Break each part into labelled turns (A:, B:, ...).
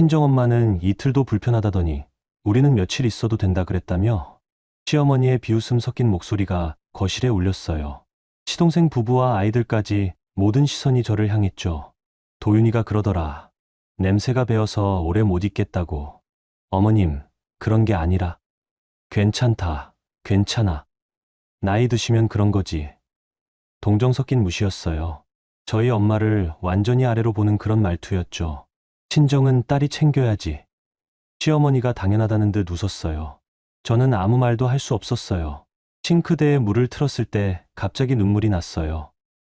A: 친정엄마는 이틀도 불편하다더니 우리는 며칠 있어도 된다 그랬다며 시어머니의 비웃음 섞인 목소리가 거실에 울렸어요. 시동생 부부와 아이들까지 모든 시선이 저를 향했죠. 도윤이가 그러더라. 냄새가 배어서 오래 못 있겠다고. 어머님, 그런 게 아니라. 괜찮다, 괜찮아. 나이 드시면 그런 거지. 동정 섞인 무시였어요. 저희 엄마를 완전히 아래로 보는 그런 말투였죠. 친정은 딸이 챙겨야지. 시어머니가 당연하다는 듯 웃었어요. 저는 아무 말도 할 수 없었어요. 싱크대에 물을 틀었을 때 갑자기 눈물이 났어요.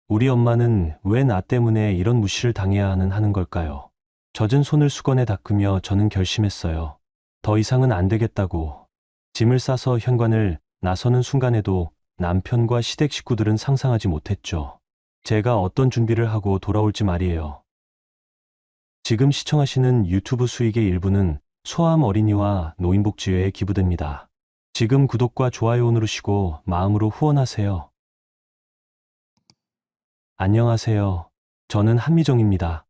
A: 우리 엄마는 왜 나 때문에 이런 무시를 당해야 하는 걸까요? 젖은 손을 수건에 닦으며 저는 결심했어요. 더 이상은 안 되겠다고. 짐을 싸서 현관을 나서는 순간에도 남편과 시댁 식구들은 상상하지 못했죠. 제가 어떤 준비를 하고 돌아올지 말이에요. 지금 시청하시는 유튜브 수익의 일부는 소아암 어린이와 노인복지회에 기부됩니다. 지금 구독과 좋아요 누르시고 마음으로 후원하세요. 안녕하세요. 저는 한미정입니다.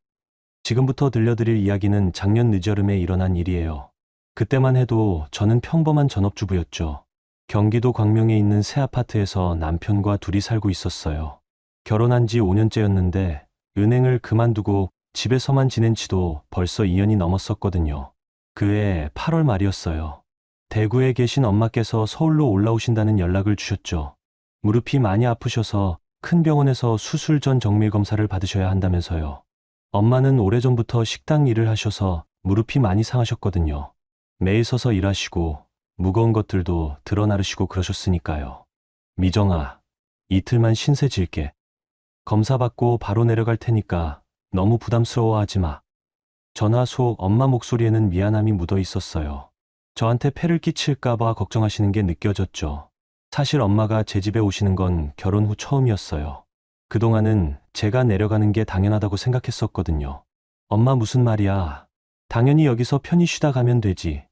A: 지금부터 들려드릴 이야기는 작년 늦여름에 일어난 일이에요. 그때만 해도 저는 평범한 전업주부였죠. 경기도 광명에 있는 새 아파트에서 남편과 둘이 살고 있었어요. 결혼한 지 5년째였는데 은행을 그만두고 집에서만 지낸 지도 벌써 2년이 넘었었거든요. 그해 8월 말이었어요. 대구에 계신 엄마께서 서울로 올라오신다는 연락을 주셨죠. 무릎이 많이 아프셔서 큰 병원에서 수술 전 정밀 검사를 받으셔야 한다면서요. 엄마는 오래전부터 식당 일을 하셔서 무릎이 많이 상하셨거든요. 매일 서서 일하시고 무거운 것들도 들어 나르시고 그러셨으니까요. 미정아, 이틀만 신세 질게. 검사 받고 바로 내려갈 테니까 너무 부담스러워하지 마. 전화 속 엄마 목소리에는 미안함이 묻어 있었어요. 저한테 폐를 끼칠까봐 걱정하시는 게 느껴졌죠. 사실 엄마가 제 집에 오시는 건 결혼 후 처음이었어요. 그동안은 제가 내려가는 게 당연하다고 생각했었거든요. 엄마 무슨 말이야. 당연히 여기서 편히 쉬다 가면 되지.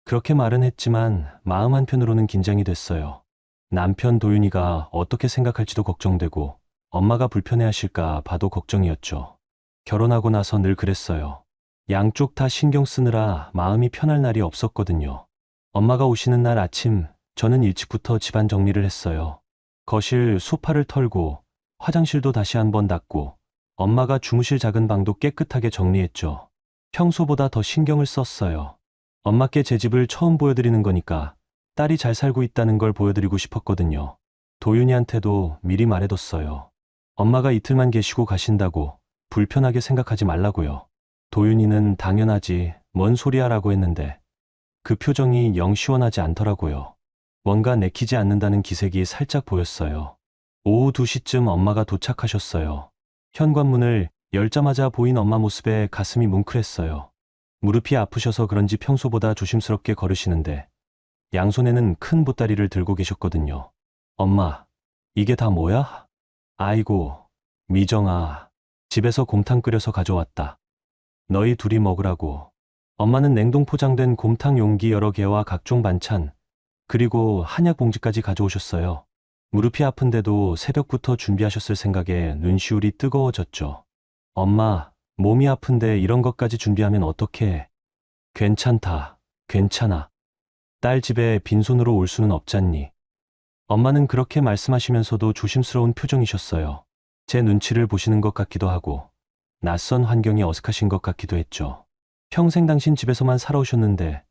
A: 그렇게 말은 했지만 마음 한편으로는 긴장이 됐어요. 남편 도윤이가 어떻게 생각할지도 걱정되고 엄마가 불편해하실까 봐도 걱정이었죠. 결혼하고 나서 늘 그랬어요. 양쪽 다 신경 쓰느라 마음이 편할 날이 없었거든요. 엄마가 오시는 날 아침 저는 일찍부터 집안 정리를 했어요. 거실 소파를 털고 화장실도 다시 한번 닦고 엄마가 주무실 작은 방도 깨끗하게 정리했죠. 평소보다 더 신경을 썼어요. 엄마께 제 집을 처음 보여드리는 거니까 딸이 잘 살고 있다는 걸 보여드리고 싶었거든요. 도윤이한테도 미리 말해뒀어요. 엄마가 이틀만 계시고 가신다고 불편하게 생각하지 말라고요. 도윤이는 당연하지, 뭔 소리야라고 했는데 그 표정이 영 시원하지 않더라고요. 뭔가 내키지 않는다는 기색이 살짝 보였어요. 오후 2시쯤 엄마가 도착하셨어요. 현관문을 열자마자 보인 엄마 모습에 가슴이 뭉클했어요. 무릎이 아프셔서 그런지 평소보다 조심스럽게 걸으시는데 양손에는 큰 보따리를 들고 계셨거든요. 엄마, 이게 다 뭐야? 아이고, 미정아, 집에서 곰탕 끓여서 가져왔다. 너희 둘이 먹으라고. 엄마는 냉동 포장된 곰탕 용기 여러 개와 각종 반찬, 그리고 한약 봉지까지 가져오셨어요. 무릎이 아픈데도 새벽부터 준비하셨을 생각에 눈시울이 뜨거워졌죠. 엄마, 몸이 아픈데 이런 것까지 준비하면 어떡해. 괜찮다, 괜찮아. 딸 집에 빈손으로 올 수는 없잖니. 엄마는 그렇게 말씀하시면서도 조심스러운 표정이셨어요. 제 눈치를 보시는 것 같기도 하고 낯선 환경이 어색하신 것 같기도 했죠. 평생 당신 집에서만 살아오셨는데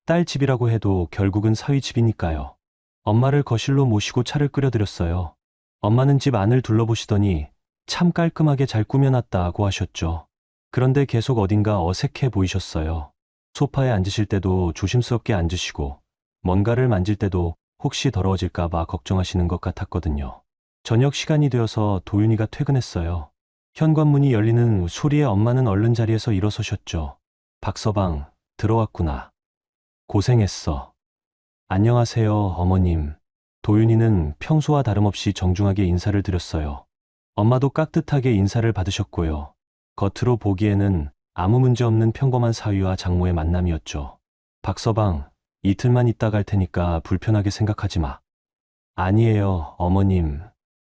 A: 딸 집이라고 해도 결국은 사위 집이니까요. 엄마를 거실로 모시고 차를 끓여드렸어요. 엄마는 집 안을 둘러보시더니 참 깔끔하게 잘 꾸며놨다고 하셨죠. 그런데 계속 어딘가 어색해 보이셨어요. 소파에 앉으실 때도 조심스럽게 앉으시고 뭔가를 만질 때도 혹시 더러워질까봐 걱정하시는 것 같았거든요. 저녁 시간이 되어서 도윤이가 퇴근했어요. 현관문이 열리는 소리에 엄마는 얼른 자리에서 일어서셨죠. 박서방, 들어왔구나. 고생했어. 안녕하세요, 어머님. 도윤이는 평소와 다름없이 정중하게 인사를 드렸어요. 엄마도 깍듯하게 인사를 받으셨고요. 겉으로 보기에는 아무 문제 없는 평범한 사위와 장모의 만남이었죠. 박서방, 이틀만 있다 갈 테니까 불편하게 생각하지 마. 아니에요, 어머님.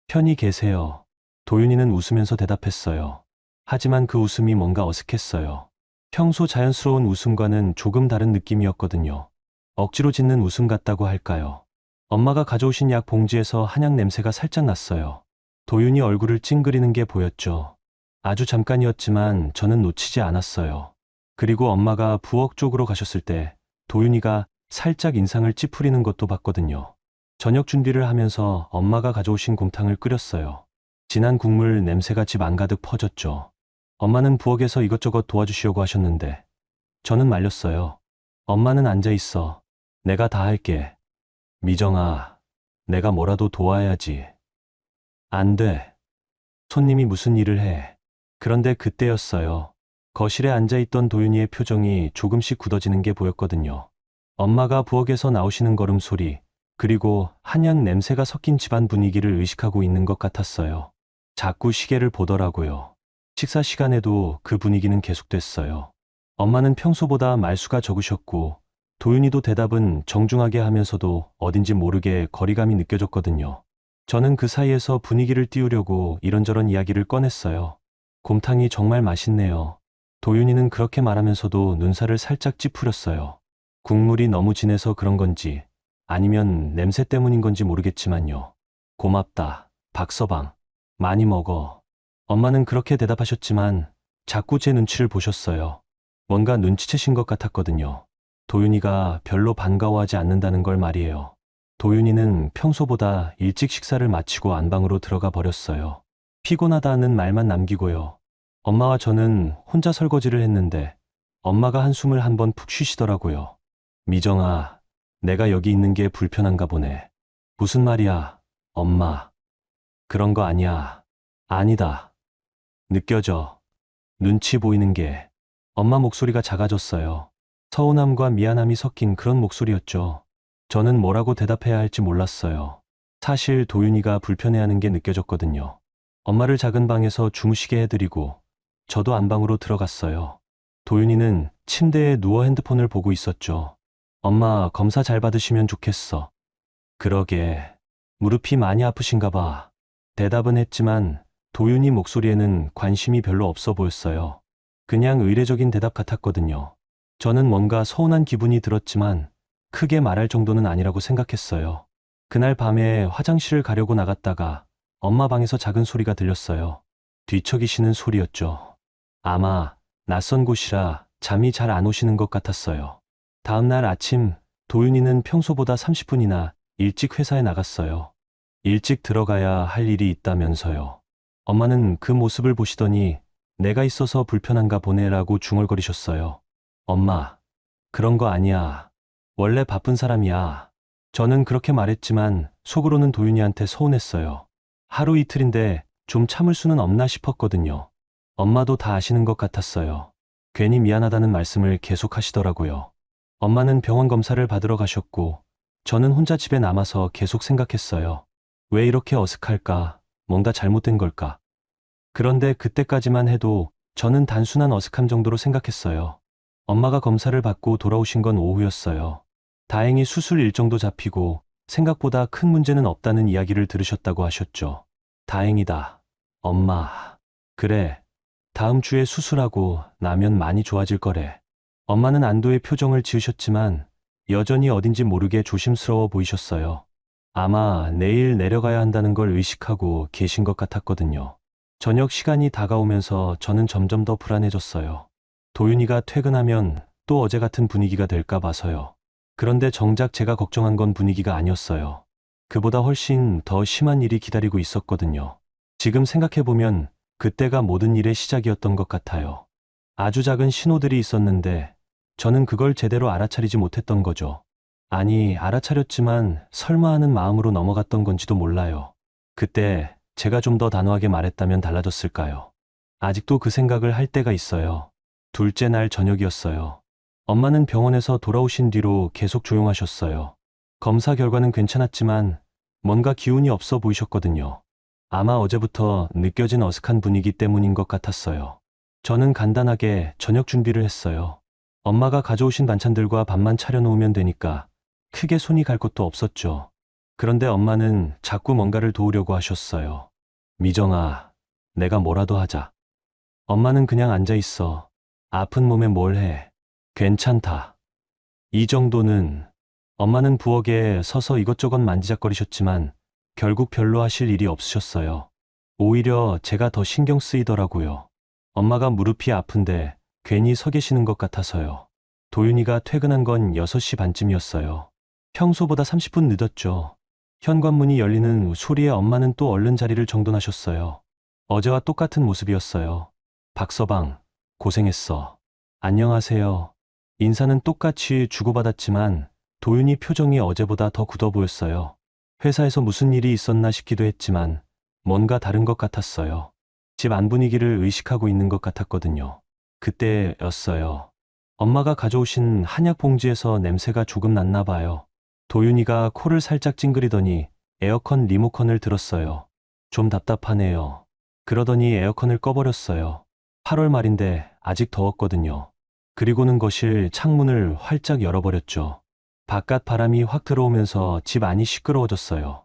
A: 편히 계세요. 도윤이는 웃으면서 대답했어요. 하지만 그 웃음이 뭔가 어색했어요. 평소 자연스러운 웃음과는 조금 다른 느낌이었거든요. 억지로 짓는 웃음 같다고 할까요? 엄마가 가져오신 약 봉지에서 한약 냄새가 살짝 났어요. 도윤이 얼굴을 찡그리는 게 보였죠. 아주 잠깐이었지만 저는 놓치지 않았어요. 그리고 엄마가 부엌 쪽으로 가셨을 때 도윤이가 살짝 인상을 찌푸리는 것도 봤거든요. 저녁 준비를 하면서 엄마가 가져오신 곰탕을 끓였어요. 진한 국물 냄새가 집 안가득 퍼졌죠. 엄마는 부엌에서 이것저것 도와주시려고 하셨는데 저는 말렸어요. 엄마는 앉아 있어. 내가 다 할게. 미정아, 내가 뭐라도 도와야지. 안 돼. 손님이 무슨 일을 해. 그런데 그때였어요. 거실에 앉아있던 도윤이의 표정이 조금씩 굳어지는 게 보였거든요. 엄마가 부엌에서 나오시는 걸음소리, 그리고 한약 냄새가 섞인 집안 분위기를 의식하고 있는 것 같았어요. 자꾸 시계를 보더라고요. 식사 시간에도 그 분위기는 계속됐어요. 엄마는 평소보다 말수가 적으셨고, 도윤이도 대답은 정중하게 하면서도 어딘지 모르게 거리감이 느껴졌거든요. 저는 그 사이에서 분위기를 띄우려고 이런저런 이야기를 꺼냈어요. 곰탕이 정말 맛있네요. 도윤이는 그렇게 말하면서도 눈살을 살짝 찌푸렸어요. 국물이 너무 진해서 그런 건지 아니면 냄새 때문인 건지 모르겠지만요. 고맙다, 박서방. 많이 먹어. 엄마는 그렇게 대답하셨지만 자꾸 제 눈치를 보셨어요. 뭔가 눈치채신 것 같았거든요. 도윤이가 별로 반가워하지 않는다는 걸 말이에요. 도윤이는 평소보다 일찍 식사를 마치고 안방으로 들어가 버렸어요. 피곤하다는 말만 남기고요. 엄마와 저는 혼자 설거지를 했는데 엄마가 한숨을 한번 푹 쉬시더라고요. 미정아, 내가 여기 있는 게 불편한가 보네. 무슨 말이야, 엄마. 그런 거 아니야. 아니다. 느껴져. 눈치 보이는 게. 엄마 목소리가 작아졌어요. 서운함과 미안함이 섞인 그런 목소리였죠. 저는 뭐라고 대답해야 할지 몰랐어요. 사실 도윤이가 불편해하는 게 느껴졌거든요. 엄마를 작은 방에서 주무시게 해드리고 저도 안방으로 들어갔어요. 도윤이는 침대에 누워 핸드폰을 보고 있었죠. 엄마, 검사 잘 받으시면 좋겠어. 그러게. 무릎이 많이 아프신가 봐. 대답은 했지만 도윤이 목소리에는 관심이 별로 없어 보였어요. 그냥 의례적인 대답 같았거든요. 저는 뭔가 서운한 기분이 들었지만 크게 말할 정도는 아니라고 생각했어요. 그날 밤에 화장실을 가려고 나갔다가 엄마 방에서 작은 소리가 들렸어요. 뒤척이시는 소리였죠. 아마 낯선 곳이라 잠이 잘 안 오시는 것 같았어요. 다음 날 아침 도윤이는 평소보다 30분이나 일찍 회사에 나갔어요. 일찍 들어가야 할 일이 있다면서요. 엄마는 그 모습을 보시더니 내가 있어서 불편한가 보네라고 중얼거리셨어요. 엄마, 그런 거 아니야. 원래 바쁜 사람이야. 저는 그렇게 말했지만 속으로는 도윤이한테 서운했어요. 하루 이틀인데 좀 참을 수는 없나 싶었거든요. 엄마도 다 아시는 것 같았어요. 괜히 미안하다는 말씀을 계속 하시더라고요. 엄마는 병원 검사를 받으러 가셨고 저는 혼자 집에 남아서 계속 생각했어요. 왜 이렇게 어색할까? 뭔가 잘못된 걸까? 그런데 그때까지만 해도 저는 단순한 어색함 정도로 생각했어요. 엄마가 검사를 받고 돌아오신 건 오후였어요. 다행히 수술 일정도 잡히고 생각보다 큰 문제는 없다는 이야기를 들으셨다고 하셨죠. 다행이다. 엄마. 그래. 다음 주에 수술하고 나면 많이 좋아질 거래. 엄마는 안도의 표정을 지으셨지만 여전히 어딘지 모르게 조심스러워 보이셨어요. 아마 내일 내려가야 한다는 걸 의식하고 계신 것 같았거든요. 저녁 시간이 다가오면서 저는 점점 더 불안해졌어요. 도윤이가 퇴근하면 또 어제 같은 분위기가 될까 봐서요. 그런데 정작 제가 걱정한 건 분위기가 아니었어요. 그보다 훨씬 더 심한 일이 기다리고 있었거든요. 지금 생각해보면 그때가 모든 일의 시작이었던 것 같아요. 아주 작은 신호들이 있었는데 저는 그걸 제대로 알아차리지 못했던 거죠. 아니, 알아차렸지만 설마 하는 마음으로 넘어갔던 건지도 몰라요. 그때 제가 좀 더 단호하게 말했다면 달라졌을까요? 아직도 그 생각을 할 때가 있어요. 둘째 날 저녁이었어요. 엄마는 병원에서 돌아오신 뒤로 계속 조용하셨어요. 검사 결과는 괜찮았지만 뭔가 기운이 없어 보이셨거든요. 아마 어제부터 느껴진 어색한 분위기 때문인 것 같았어요. 저는 간단하게 저녁 준비를 했어요. 엄마가 가져오신 반찬들과 밥만 차려놓으면 되니까 크게 손이 갈 것도 없었죠. 그런데 엄마는 자꾸 뭔가를 도우려고 하셨어요. 미정아, 내가 뭐라도 하자. 엄마는 그냥 앉아 있어. 아픈 몸에 뭘 해. 괜찮다. 이 정도는. 엄마는 부엌에 서서 이것저것 만지작거리셨지만 결국 별로 하실 일이 없으셨어요. 오히려 제가 더 신경 쓰이더라고요. 엄마가 무릎이 아픈데 괜히 서 계시는 것 같아서요. 도윤이가 퇴근한 건 6시 반쯤이었어요. 평소보다 30분 늦었죠. 현관문이 열리는 소리에 엄마는 또 얼른 자리를 정돈하셨어요. 어제와 똑같은 모습이었어요. 박서방, 고생했어. 안녕하세요. 인사는 똑같이 주고받았지만 도윤이 표정이 어제보다 더 굳어 보였어요. 회사에서 무슨 일이 있었나 싶기도 했지만 뭔가 다른 것 같았어요. 집 안 분위기를 의식하고 있는 것 같았거든요. 그때였어요. 엄마가 가져오신 한약 봉지에서 냄새가 조금 났나 봐요. 도윤이가 코를 살짝 찡그리더니 에어컨 리모컨을 들었어요. 좀 답답하네요. 그러더니 에어컨을 꺼버렸어요. 8월 말인데 아직 더웠거든요. 그리고는 거실 창문을 활짝 열어버렸죠. 바깥 바람이 확 들어오면서 집 안이 시끄러워졌어요.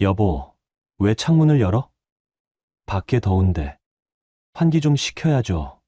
A: 여보, 왜 창문을 열어? 밖에 더운데. 환기 좀 시켜야죠.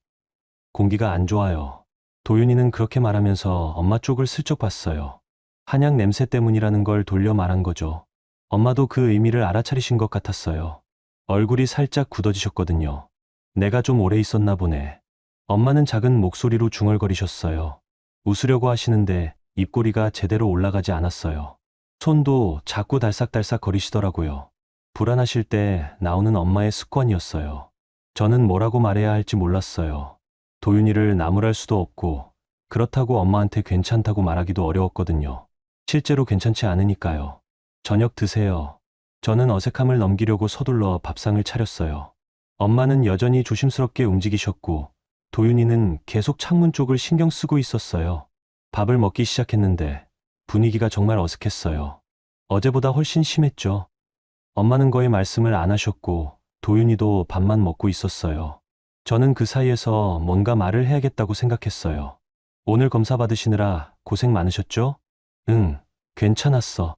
A: 공기가 안 좋아요. 도윤이는 그렇게 말하면서 엄마 쪽을 슬쩍 봤어요. 한약 냄새 때문이라는 걸 돌려 말한 거죠. 엄마도 그 의미를 알아차리신 것 같았어요. 얼굴이 살짝 굳어지셨거든요. 내가 좀 오래 있었나 보네. 엄마는 작은 목소리로 중얼거리셨어요. 웃으려고 하시는데 입꼬리가 제대로 올라가지 않았어요. 손도 자꾸 달싹달싹 거리시더라고요. 불안하실 때 나오는 엄마의 습관이었어요. 저는 뭐라고 말해야 할지 몰랐어요. 도윤이를 나무랄 수도 없고 그렇다고 엄마한테 괜찮다고 말하기도 어려웠거든요. 실제로 괜찮지 않으니까요. 저녁 드세요. 저는 어색함을 넘기려고 서둘러 밥상을 차렸어요. 엄마는 여전히 조심스럽게 움직이셨고 도윤이는 계속 창문 쪽을 신경 쓰고 있었어요. 밥을 먹기 시작했는데 분위기가 정말 어색했어요. 어제보다 훨씬 심했죠. 엄마는 거의 말씀을 안 하셨고 도윤이도 밥만 먹고 있었어요. 저는 그 사이에서 뭔가 말을 해야겠다고 생각했어요. 오늘 검사 받으시느라 고생 많으셨죠? 응, 괜찮았어.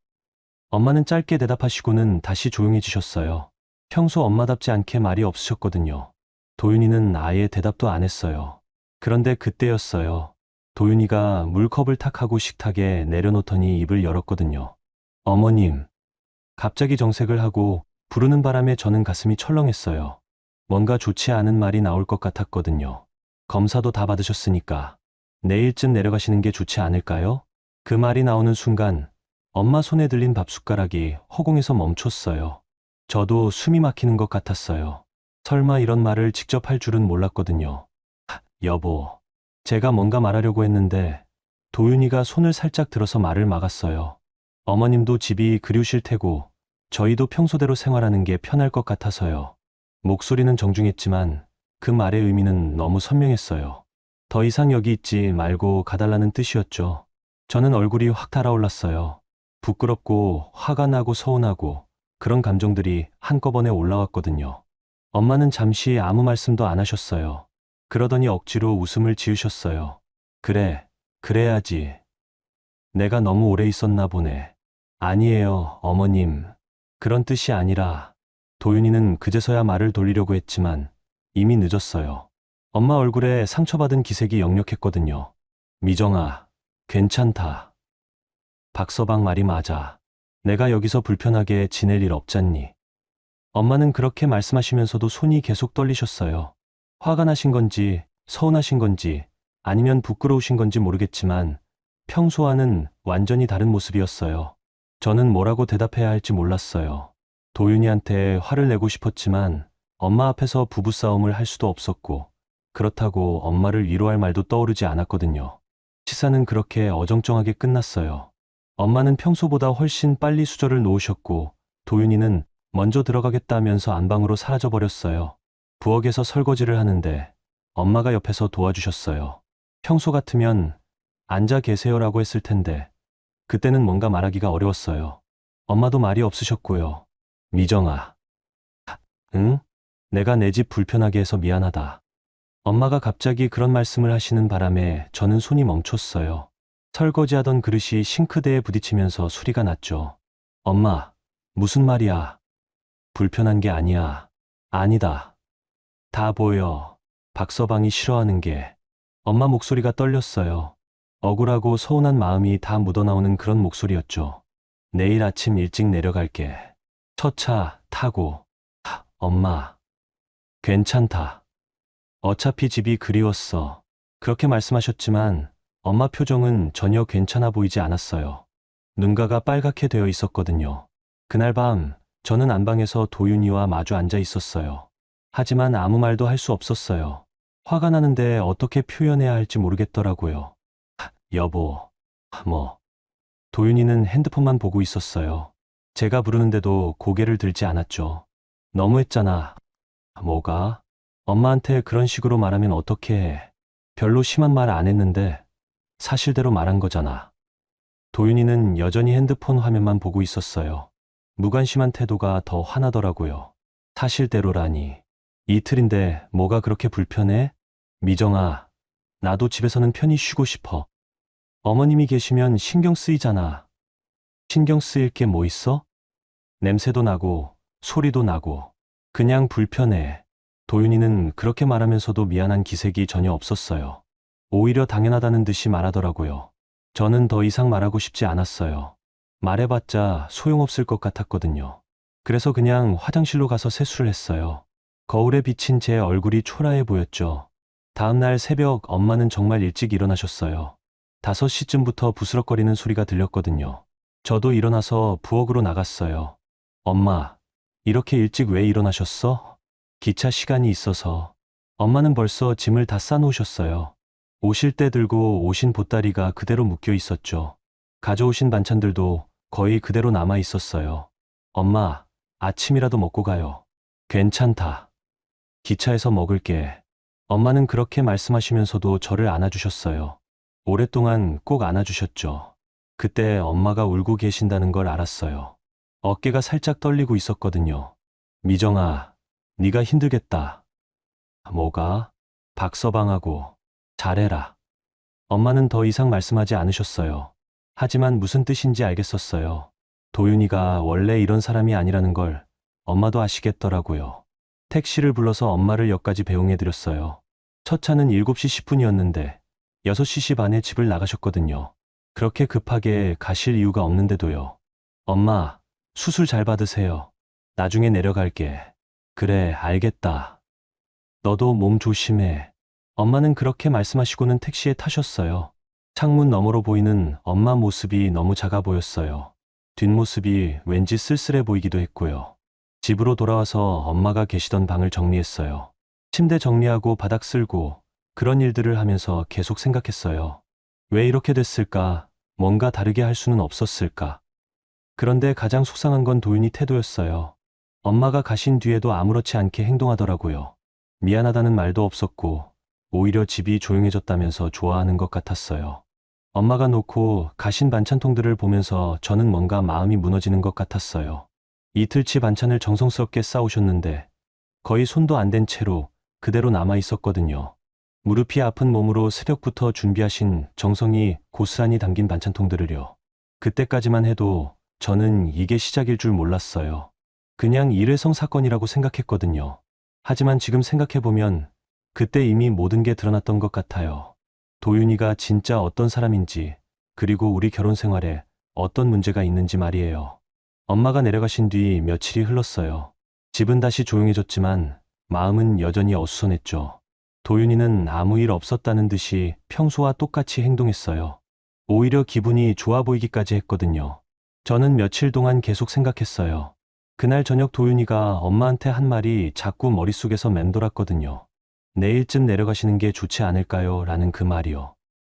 A: 엄마는 짧게 대답하시고는 다시 조용해지셨어요. 평소 엄마답지 않게 말이 없으셨거든요. 도윤이는 아예 대답도 안 했어요. 그런데 그때였어요. 도윤이가 물컵을 탁 하고 식탁에 내려놓더니 입을 열었거든요. 어머님. 갑자기 정색을 하고 부르는 바람에 저는 가슴이 철렁했어요. 뭔가 좋지 않은 말이 나올 것 같았거든요. 검사도 다 받으셨으니까 내일쯤 내려가시는 게 좋지 않을까요? 그 말이 나오는 순간 엄마 손에 들린 밥숟가락이 허공에서 멈췄어요. 저도 숨이 막히는 것 같았어요. 설마 이런 말을 직접 할 줄은 몰랐거든요. 여보, 제가 뭔가 말하려고 했는데 도윤이가 손을 살짝 들어서 말을 막았어요. 어머님도 집이 그리우실 테고 저희도 평소대로 생활하는 게 편할 것 같아서요. 목소리는 정중했지만 그 말의 의미는 너무 선명했어요. 더 이상 여기 있지 말고 가달라는 뜻이었죠. 저는 얼굴이 확 달아올랐어요. 부끄럽고 화가 나고 서운하고 그런 감정들이 한꺼번에 올라왔거든요. 엄마는 잠시 아무 말씀도 안 하셨어요. 그러더니 억지로 웃음을 지으셨어요. 그래, 그래야지. 내가 너무 오래 있었나 보네. 아니에요, 어머님. 그런 뜻이 아니라. 도윤이는 그제서야 말을 돌리려고 했지만 이미 늦었어요. 엄마 얼굴에 상처받은 기색이 역력했거든요. 미정아, 괜찮다. 박서방 말이 맞아. 내가 여기서 불편하게 지낼 일 없잖니. 엄마는 그렇게 말씀하시면서도 손이 계속 떨리셨어요. 화가 나신 건지 서운하신 건지 아니면 부끄러우신 건지 모르겠지만 평소와는 완전히 다른 모습이었어요. 저는 뭐라고 대답해야 할지 몰랐어요. 도윤이한테 화를 내고 싶었지만 엄마 앞에서 부부싸움을 할 수도 없었고 그렇다고 엄마를 위로할 말도 떠오르지 않았거든요. 식사는 그렇게 어정쩡하게 끝났어요. 엄마는 평소보다 훨씬 빨리 수저를 놓으셨고 도윤이는 먼저 들어가겠다면서 안방으로 사라져버렸어요. 부엌에서 설거지를 하는데 엄마가 옆에서 도와주셨어요. 평소 같으면 앉아 계세요라고 했을 텐데 그때는 뭔가 말하기가 어려웠어요. 엄마도 말이 없으셨고요. 미정아. 응? 내가 내 집 불편하게 해서 미안하다. 엄마가 갑자기 그런 말씀을 하시는 바람에 저는 손이 멈췄어요. 설거지하던 그릇이 싱크대에 부딪히면서 소리가 났죠. 엄마, 무슨 말이야? 불편한 게 아니야. 아니다. 다 보여. 박서방이 싫어하는 게. 엄마 목소리가 떨렸어요. 억울하고 서운한 마음이 다 묻어나오는 그런 목소리였죠. 내일 아침 일찍 내려갈게. 첫 차 타고. 엄마, 괜찮다. 어차피 집이 그리웠어. 그렇게 말씀하셨지만 엄마 표정은 전혀 괜찮아 보이지 않았어요. 눈가가 빨갛게 되어 있었거든요. 그날 밤 저는 안방에서 도윤이와 마주 앉아 있었어요. 하지만 아무 말도 할 수 없었어요. 화가 나는데 어떻게 표현해야 할지 모르겠더라고요. 여보, 뭐. 도윤이는 핸드폰만 보고 있었어요. 제가 부르는데도 고개를 들지 않았죠. 너무했잖아. 뭐가? 엄마한테 그런 식으로 말하면 어떻게 해? 별로 심한 말 안 했는데 사실대로 말한 거잖아. 도윤이는 여전히 핸드폰 화면만 보고 있었어요. 무관심한 태도가 더 화나더라고요. 사실대로라니. 이틀인데 뭐가 그렇게 불편해? 미정아, 나도 집에서는 편히 쉬고 싶어. 어머님이 계시면 신경 쓰이잖아. 신경 쓰일 게 뭐 있어? 냄새도 나고 소리도 나고 그냥 불편해. 도윤이는 그렇게 말하면서도 미안한 기색이 전혀 없었어요. 오히려 당연하다는 듯이 말하더라고요. 저는 더 이상 말하고 싶지 않았어요. 말해봤자 소용없을 것 같았거든요. 그래서 그냥 화장실로 가서 세수를 했어요. 거울에 비친 제 얼굴이 초라해 보였죠. 다음날 새벽 엄마는 정말 일찍 일어나셨어요. 5시쯤부터 부스럭거리는 소리가 들렸거든요. 저도 일어나서 부엌으로 나갔어요. 엄마, 이렇게 일찍 왜 일어나셨어? 기차 시간이 있어서. 엄마는 벌써 짐을 다 싸놓으셨어요. 오실 때 들고 오신 보따리가 그대로 묶여 있었죠. 가져오신 반찬들도 거의 그대로 남아 있었어요. 엄마, 아침이라도 먹고 가요. 괜찮다. 기차에서 먹을게. 엄마는 그렇게 말씀하시면서도 저를 안아주셨어요. 오랫동안 꼭 안아주셨죠. 그때 엄마가 울고 계신다는 걸 알았어요. 어깨가 살짝 떨리고 있었거든요. 미정아, 네가 힘들겠다. 뭐가? 박서방하고 잘해라. 엄마는 더 이상 말씀하지 않으셨어요. 하지만 무슨 뜻인지 알겠었어요. 도윤이가 원래 이런 사람이 아니라는 걸 엄마도 아시겠더라고요. 택시를 불러서 엄마를 역까지 배웅해드렸어요. 첫 차는 7시 10분이었는데 6시 반에 집을 나가셨거든요. 그렇게 급하게 가실 이유가 없는데도요. 엄마, 수술 잘 받으세요. 나중에 내려갈게. 그래, 알겠다. 너도 몸 조심해. 엄마는 그렇게 말씀하시고는 택시에 타셨어요. 창문 너머로 보이는 엄마 모습이 너무 작아 보였어요. 뒷모습이 왠지 쓸쓸해 보이기도 했고요. 집으로 돌아와서 엄마가 계시던 방을 정리했어요. 침대 정리하고 바닥 쓸고 그런 일들을 하면서 계속 생각했어요. 왜 이렇게 됐을까? 뭔가 다르게 할 수는 없었을까? 그런데 가장 속상한 건 도윤이 태도였어요. 엄마가 가신 뒤에도 아무렇지 않게 행동하더라고요. 미안하다는 말도 없었고 오히려 집이 조용해졌다면서 좋아하는 것 같았어요. 엄마가 놓고 가신 반찬통들을 보면서 저는 뭔가 마음이 무너지는 것 같았어요. 이틀치 반찬을 정성스럽게 싸오셨는데 거의 손도 안 댄 채로 그대로 남아 있었거든요. 무릎이 아픈 몸으로 새벽부터 준비하신 정성이 고스란히 담긴 반찬통들을요. 그때까지만 해도 저는 이게 시작일 줄 몰랐어요. 그냥 일회성 사건이라고 생각했거든요. 하지만 지금 생각해보면 그때 이미 모든 게 드러났던 것 같아요. 도윤이가 진짜 어떤 사람인지, 그리고 우리 결혼 생활에 어떤 문제가 있는지 말이에요. 엄마가 내려가신 뒤 며칠이 흘렀어요. 집은 다시 조용해졌지만 마음은 여전히 어수선했죠. 도윤이는 아무 일 없었다는 듯이 평소와 똑같이 행동했어요. 오히려 기분이 좋아 보이기까지 했거든요. 저는 며칠 동안 계속 생각했어요. 그날 저녁 도윤이가 엄마한테 한 말이 자꾸 머릿속에서 맴돌았거든요. 내일쯤 내려가시는 게 좋지 않을까요? 라는 그 말이요.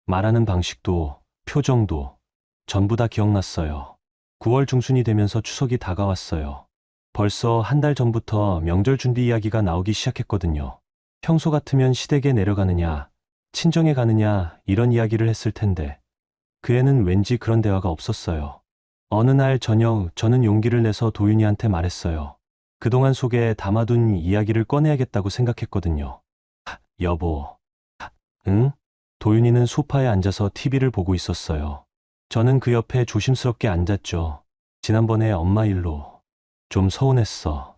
A: 말하는 방식도, 표정도 전부 다 기억났어요. 9월 중순이 되면서 추석이 다가왔어요. 벌써 한 달 전부터 명절 준비 이야기가 나오기 시작했거든요. 평소 같으면 시댁에 내려가느냐, 친정에 가느냐 이런 이야기를 했을 텐데 그 애는 왠지 그런 대화가 없었어요. 어느 날 저녁 저는 용기를 내서 도윤이한테 말했어요. 그동안 속에 담아둔 이야기를 꺼내야겠다고 생각했거든요. 여보. 응? 도윤이는 소파에 앉아서 TV를 보고 있었어요. 저는 그 옆에 조심스럽게 앉았죠. 지난번에 엄마 일로 좀 서운했어.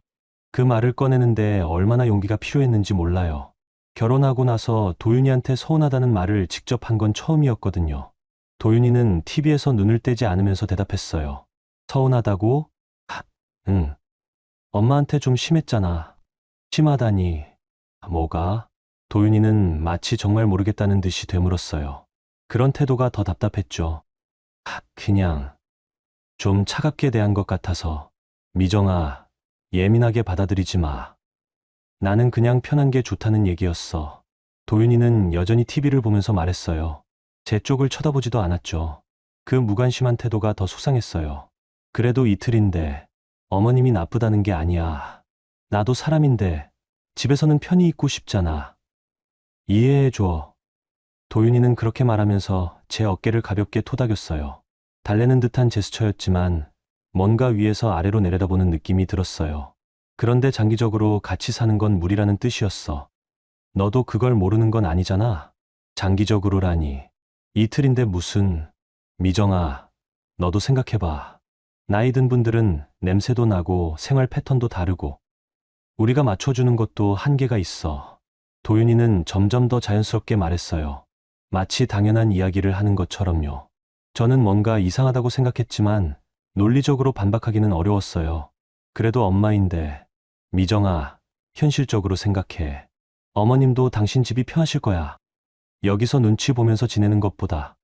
A: 그 말을 꺼내는데 얼마나 용기가 필요했는지 몰라요. 결혼하고 나서 도윤이한테 서운하다는 말을 직접 한 건 처음이었거든요. 도윤이는 TV에서 눈을 떼지 않으면서 대답했어요. 서운하다고? 하, 응. 엄마한테 좀 심했잖아. 심하다니. 뭐가? 도윤이는 마치 정말 모르겠다는 듯이 되물었어요. 그런 태도가 더 답답했죠. 그냥 좀 차갑게 대한 것 같아서. 미정아, 예민하게 받아들이지 마. 나는 그냥 편한 게 좋다는 얘기였어. 도윤이는 여전히 TV를 보면서 말했어요. 제 쪽을 쳐다보지도 않았죠. 그 무관심한 태도가 더 속상했어요. 그래도 이틀인데 어머님이 나쁘다는 게 아니야. 나도 사람인데 집에서는 편히 있고 싶잖아. 이해해줘. 도윤이는 그렇게 말하면서 제 어깨를 가볍게 토닥였어요. 달래는 듯한 제스처였지만 뭔가 위에서 아래로 내려다보는 느낌이 들었어요. 그런데 장기적으로 같이 사는 건 무리라는 뜻이었어. 너도 그걸 모르는 건 아니잖아. 장기적으로라니. 이틀인데 무슨. 미정아, 너도 생각해봐. 나이 든 분들은 냄새도 나고 생활 패턴도 다르고 우리가 맞춰주는 것도 한계가 있어. 도윤이는 점점 더 자연스럽게 말했어요. 마치 당연한 이야기를 하는 것처럼요. 저는 뭔가 이상하다고 생각했지만 논리적으로 반박하기는 어려웠어요. 그래도 엄마인데. 미정아, 현실적으로 생각해. 어머님도 당신 집이 편하실 거야. 여기서 눈치 보면서 지내는 것보다.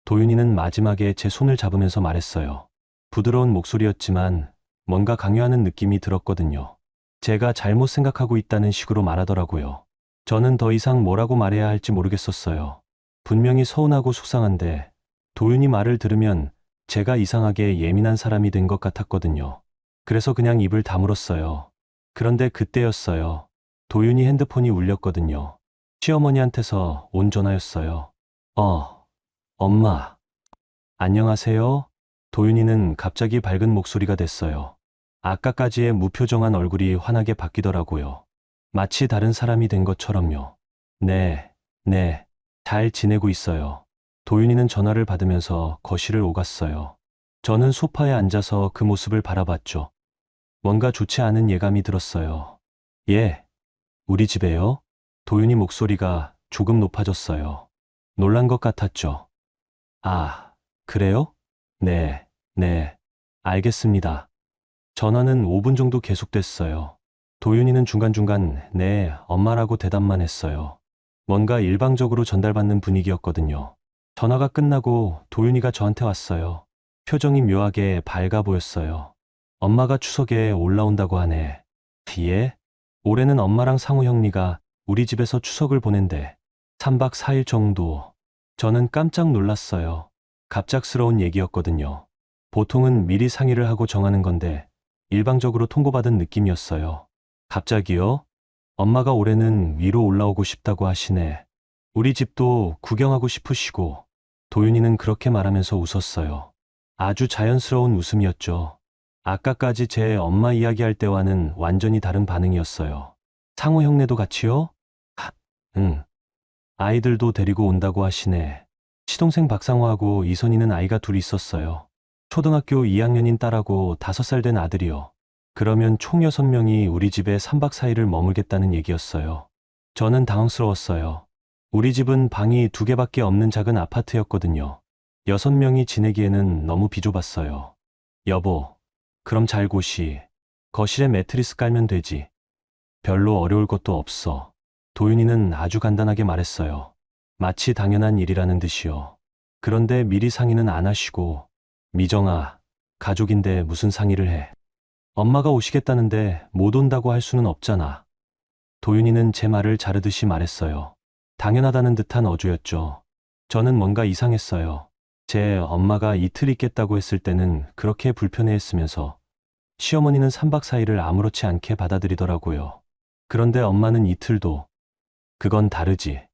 A: 도윤이는 마지막에 제 손을 잡으면서 말했어요. 부드러운 목소리였지만 뭔가 강요하는 느낌이 들었거든요. 제가 잘못 생각하고 있다는 식으로 말하더라고요. 저는 더 이상 뭐라고 말해야 할지 모르겠었어요. 분명히 서운하고 속상한데 도윤이 말을 들으면 제가 이상하게 예민한 사람이 된 것 같았거든요. 그래서 그냥 입을 다물었어요. 그런데 그때였어요. 도윤이 핸드폰이 울렸거든요. 시어머니한테서 온 전화였어요. 엄마. 안녕하세요? 도윤이는 갑자기 밝은 목소리가 됐어요. 아까까지의 무표정한 얼굴이 환하게 바뀌더라고요. 마치 다른 사람이 된 것처럼요. 네, 잘 지내고 있어요. 도윤이는 전화를 받으면서 거실을 오갔어요. 저는 소파에 앉아서 그 모습을 바라봤죠. 뭔가 좋지 않은 예감이 들었어요. 예, 우리 집에요? 도윤이 목소리가 조금 높아졌어요. 놀란 것 같았죠. 아, 그래요? 네, 알겠습니다. 전화는 5분 정도 계속됐어요. 도윤이는 중간중간 네, 엄마라고 대답만 했어요. 뭔가 일방적으로 전달받는 분위기였거든요. 전화가 끝나고 도윤이가 저한테 왔어요. 표정이 묘하게 밝아 보였어요. 엄마가 추석에 올라온다고 하네. 예? 올해는 엄마랑 상우 형리가 우리 집에서 추석을 보낸대. 3박 4일 정도. 저는 깜짝 놀랐어요. 갑작스러운 얘기였거든요. 보통은 미리 상의를 하고 정하는 건데 일방적으로 통보받은 느낌이었어요. 갑자기요? 엄마가 올해는 위로 올라오고 싶다고 하시네. 우리 집도 구경하고 싶으시고. 도윤이는 그렇게 말하면서 웃었어요. 아주 자연스러운 웃음이었죠. 아까까지 제 엄마 이야기할 때와는 완전히 다른 반응이었어요. 상호 형네도 같이요? 응. 아이들도 데리고 온다고 하시네. 시동생 박상호하고 이선희는 아이가 둘 있었어요. 초등학교 2학년인 딸하고 5살 된 아들이요. 그러면 총 6명이 우리 집에 3박 4일을 머물겠다는 얘기였어요. 저는 당황스러웠어요. 우리 집은 방이 2개밖에 없는 작은 아파트였거든요. 6명이 지내기에는 너무 비좁았어요. 여보, 그럼 잘 곳이 거실에 매트리스 깔면 되지. 별로 어려울 것도 없어. 도윤이는 아주 간단하게 말했어요. 마치 당연한 일이라는 듯이요. 그런데 미리 상의는 안 하시고. 미정아, 가족인데 무슨 상의를 해. 엄마가 오시겠다는데 못 온다고 할 수는 없잖아. 도윤이는 제 말을 자르듯이 말했어요. 당연하다는 듯한 어조였죠. 저는 뭔가 이상했어요. 제 엄마가 이틀 있겠다고 했을 때는 그렇게 불편해했으면서 시어머니는 3박 4일을 아무렇지 않게 받아들이더라고요. 그런데 엄마는 이틀도. 그건 다르지.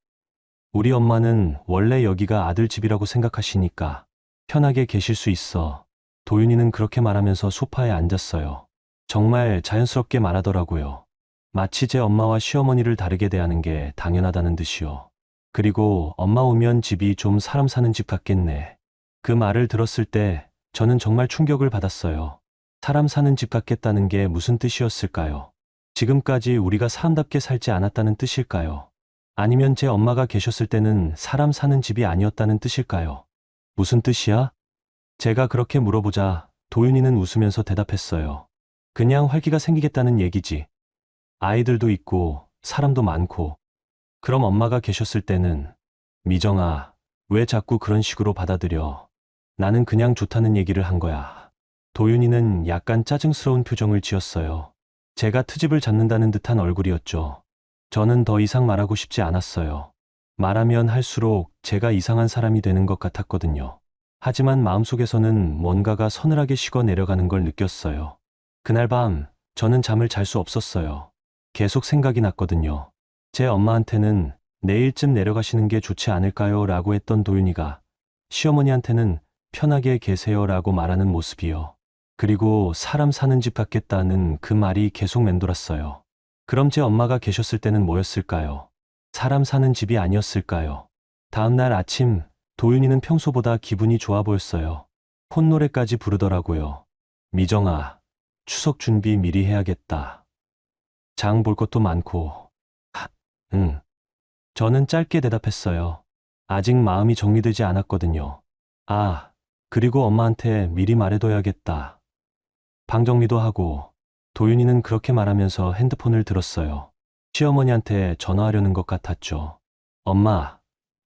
A: 우리 엄마는 원래 여기가 아들 집이라고 생각하시니까 편하게 계실 수 있어. 도윤이는 그렇게 말하면서 소파에 앉았어요. 정말 자연스럽게 말하더라고요. 마치 제 엄마와 시어머니를 다르게 대하는 게 당연하다는 듯이요. 그리고 엄마 오면 집이 좀 사람 사는 집 같겠네. 그 말을 들었을 때 저는 정말 충격을 받았어요. 사람 사는 집 같겠다는 게 무슨 뜻이었을까요? 지금까지 우리가 사람답게 살지 않았다는 뜻일까요? 아니면 제 엄마가 계셨을 때는 사람 사는 집이 아니었다는 뜻일까요? 무슨 뜻이야? 제가 그렇게 물어보자 도윤이는 웃으면서 대답했어요. 그냥 활기가 생기겠다는 얘기지. 아이들도 있고 사람도 많고. 그럼 엄마가 계셨을 때는 미정아, 왜 자꾸 그런 식으로 받아들여? 나는 그냥 좋다는 얘기를 한 거야. 도윤이는 약간 짜증스러운 표정을 지었어요. 제가 트집을 잡는다는 듯한 얼굴이었죠. 저는 더 이상 말하고 싶지 않았어요. 말하면 할수록 제가 이상한 사람이 되는 것 같았거든요. 하지만 마음속에서는 뭔가가 서늘하게 식어 내려가는 걸 느꼈어요. 그날 밤, 저는 잠을 잘 수 없었어요. 계속 생각이 났거든요. 제 엄마한테는 내일쯤 내려가시는 게 좋지 않을까요? 라고 했던 도윤이가 시어머니한테는 편하게 계세요 라고 말하는 모습이요. 그리고 사람 사는 집 같겠다는 그 말이 계속 맴돌았어요. 그럼 제 엄마가 계셨을 때는 뭐였을까요? 사람 사는 집이 아니었을까요? 다음 날 아침, 도윤이는 평소보다 기분이 좋아 보였어요. 콧노래까지 부르더라고요. 미정아, 추석 준비 미리 해야겠다. 장 볼 것도 많고. 응. 저는 짧게 대답했어요. 아직 마음이 정리되지 않았거든요. 아, 그리고 엄마한테 미리 말해둬야겠다. 방 정리도 하고. 도윤이는 그렇게 말하면서 핸드폰을 들었어요. 시어머니한테 전화하려는 것 같았죠. 엄마,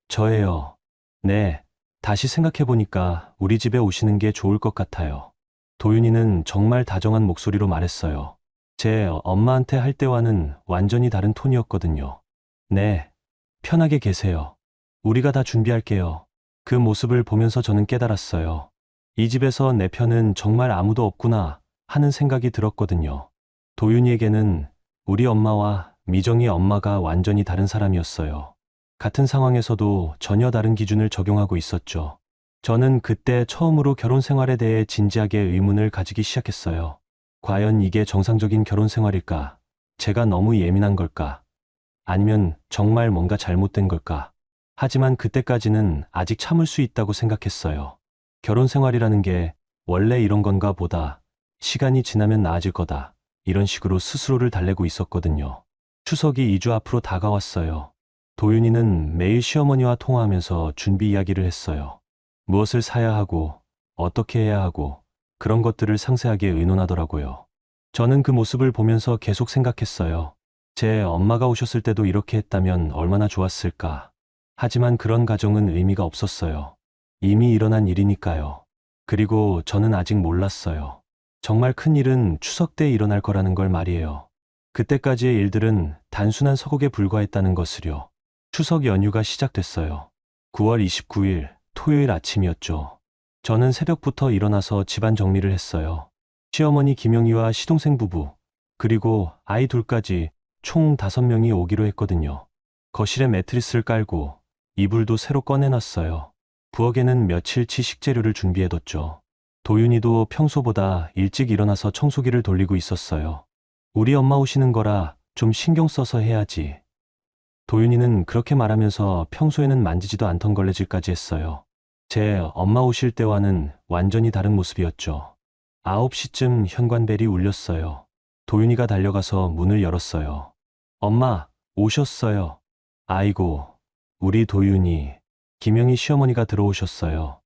A: 저예요. 네, 다시 생각해보니까 우리 집에 오시는 게 좋을 것 같아요. 도윤이는 정말 다정한 목소리로 말했어요. 제 엄마한테 할 때와는 완전히 다른 톤이었거든요. 네, 편하게 계세요. 우리가 다 준비할게요. 그 모습을 보면서 저는 깨달았어요. 이 집에서 내 편은 정말 아무도 없구나 하는 생각이 들었거든요. 도윤이에게는 우리 엄마와 미정이 엄마가 완전히 다른 사람이었어요. 같은 상황에서도 전혀 다른 기준을 적용하고 있었죠. 저는 그때 처음으로 결혼 생활에 대해 진지하게 의문을 가지기 시작했어요. 과연 이게 정상적인 결혼 생활일까? 제가 너무 예민한 걸까? 아니면 정말 뭔가 잘못된 걸까? 하지만 그때까지는 아직 참을 수 있다고 생각했어요. 결혼 생활이라는 게 원래 이런 건가 보다. 시간이 지나면 나아질 거다. 이런 식으로 스스로를 달래고 있었거든요. 추석이 2주 앞으로 다가왔어요. 도윤이는 매일 시어머니와 통화하면서 준비 이야기를 했어요. 무엇을 사야 하고, 어떻게 해야 하고, 그런 것들을 상세하게 의논하더라고요. 저는 그 모습을 보면서 계속 생각했어요. 제 엄마가 오셨을 때도 이렇게 했다면 얼마나 좋았을까. 하지만 그런 가정은 의미가 없었어요. 이미 일어난 일이니까요. 그리고 저는 아직 몰랐어요. 정말 큰 일은 추석 때 일어날 거라는 걸 말이에요. 그때까지의 일들은 단순한 서곡에 불과했다는 것을요. 추석 연휴가 시작됐어요. 9월 29일 토요일 아침이었죠. 저는 새벽부터 일어나서 집안 정리를 했어요. 시어머니 김영희와 시동생 부부, 그리고 아이 둘까지 총 5명이 오기로 했거든요. 거실에 매트리스를 깔고 이불도 새로 꺼내놨어요. 부엌에는 며칠치 식재료를 준비해뒀죠. 도윤이도 평소보다 일찍 일어나서 청소기를 돌리고 있었어요. 우리 엄마 오시는 거라 좀 신경 써서 해야지. 도윤이는 그렇게 말하면서 평소에는 만지지도 않던 걸레질까지 했어요. 제 엄마 오실 때와는 완전히 다른 모습이었죠. 9시쯤 현관벨이 울렸어요. 도윤이가 달려가서 문을 열었어요. 엄마, 오셨어요. 아이고, 우리 도윤이. 김영희 시어머니가 들어오셨어요.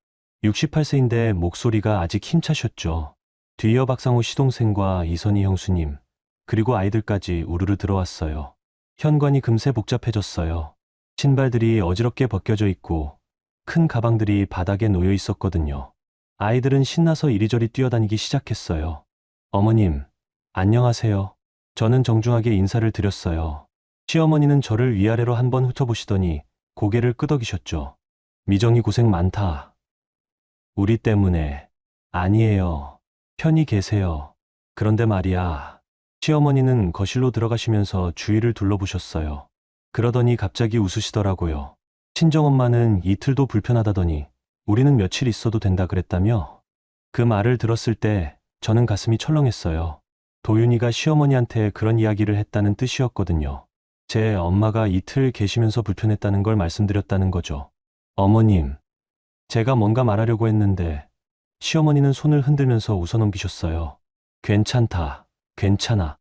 A: 68세인데 목소리가 아직 힘차셨죠. 뒤이어 박상호 시동생과 이선희 형수님, 그리고 아이들까지 우르르 들어왔어요. 현관이 금세 복잡해졌어요. 신발들이 어지럽게 벗겨져 있고 큰 가방들이 바닥에 놓여 있었거든요. 아이들은 신나서 이리저리 뛰어다니기 시작했어요. 어머님, 안녕하세요. 저는 정중하게 인사를 드렸어요. 시어머니는 저를 위아래로 한번 훑어보시더니 고개를 끄덕이셨죠. 미정이 고생 많다. 우리 때문에. 아니에요. 편히 계세요. 그런데 말이야. 시어머니는 거실로 들어가시면서 주위를 둘러보셨어요. 그러더니 갑자기 웃으시더라고요. 친정엄마는 이틀도 불편하다더니 우리는 며칠 있어도 된다 그랬다며? 그 말을 들었을 때 저는 가슴이 철렁했어요. 도윤이가 시어머니한테 그런 이야기를 했다는 뜻이었거든요. 제 엄마가 이틀 계시면서 불편했다는 걸 말씀드렸다는 거죠. 어머님, 제가 뭔가 말하려고 했는데 시어머니는 손을 흔들면서 웃어넘기셨어요. 괜찮다. 괜찮아.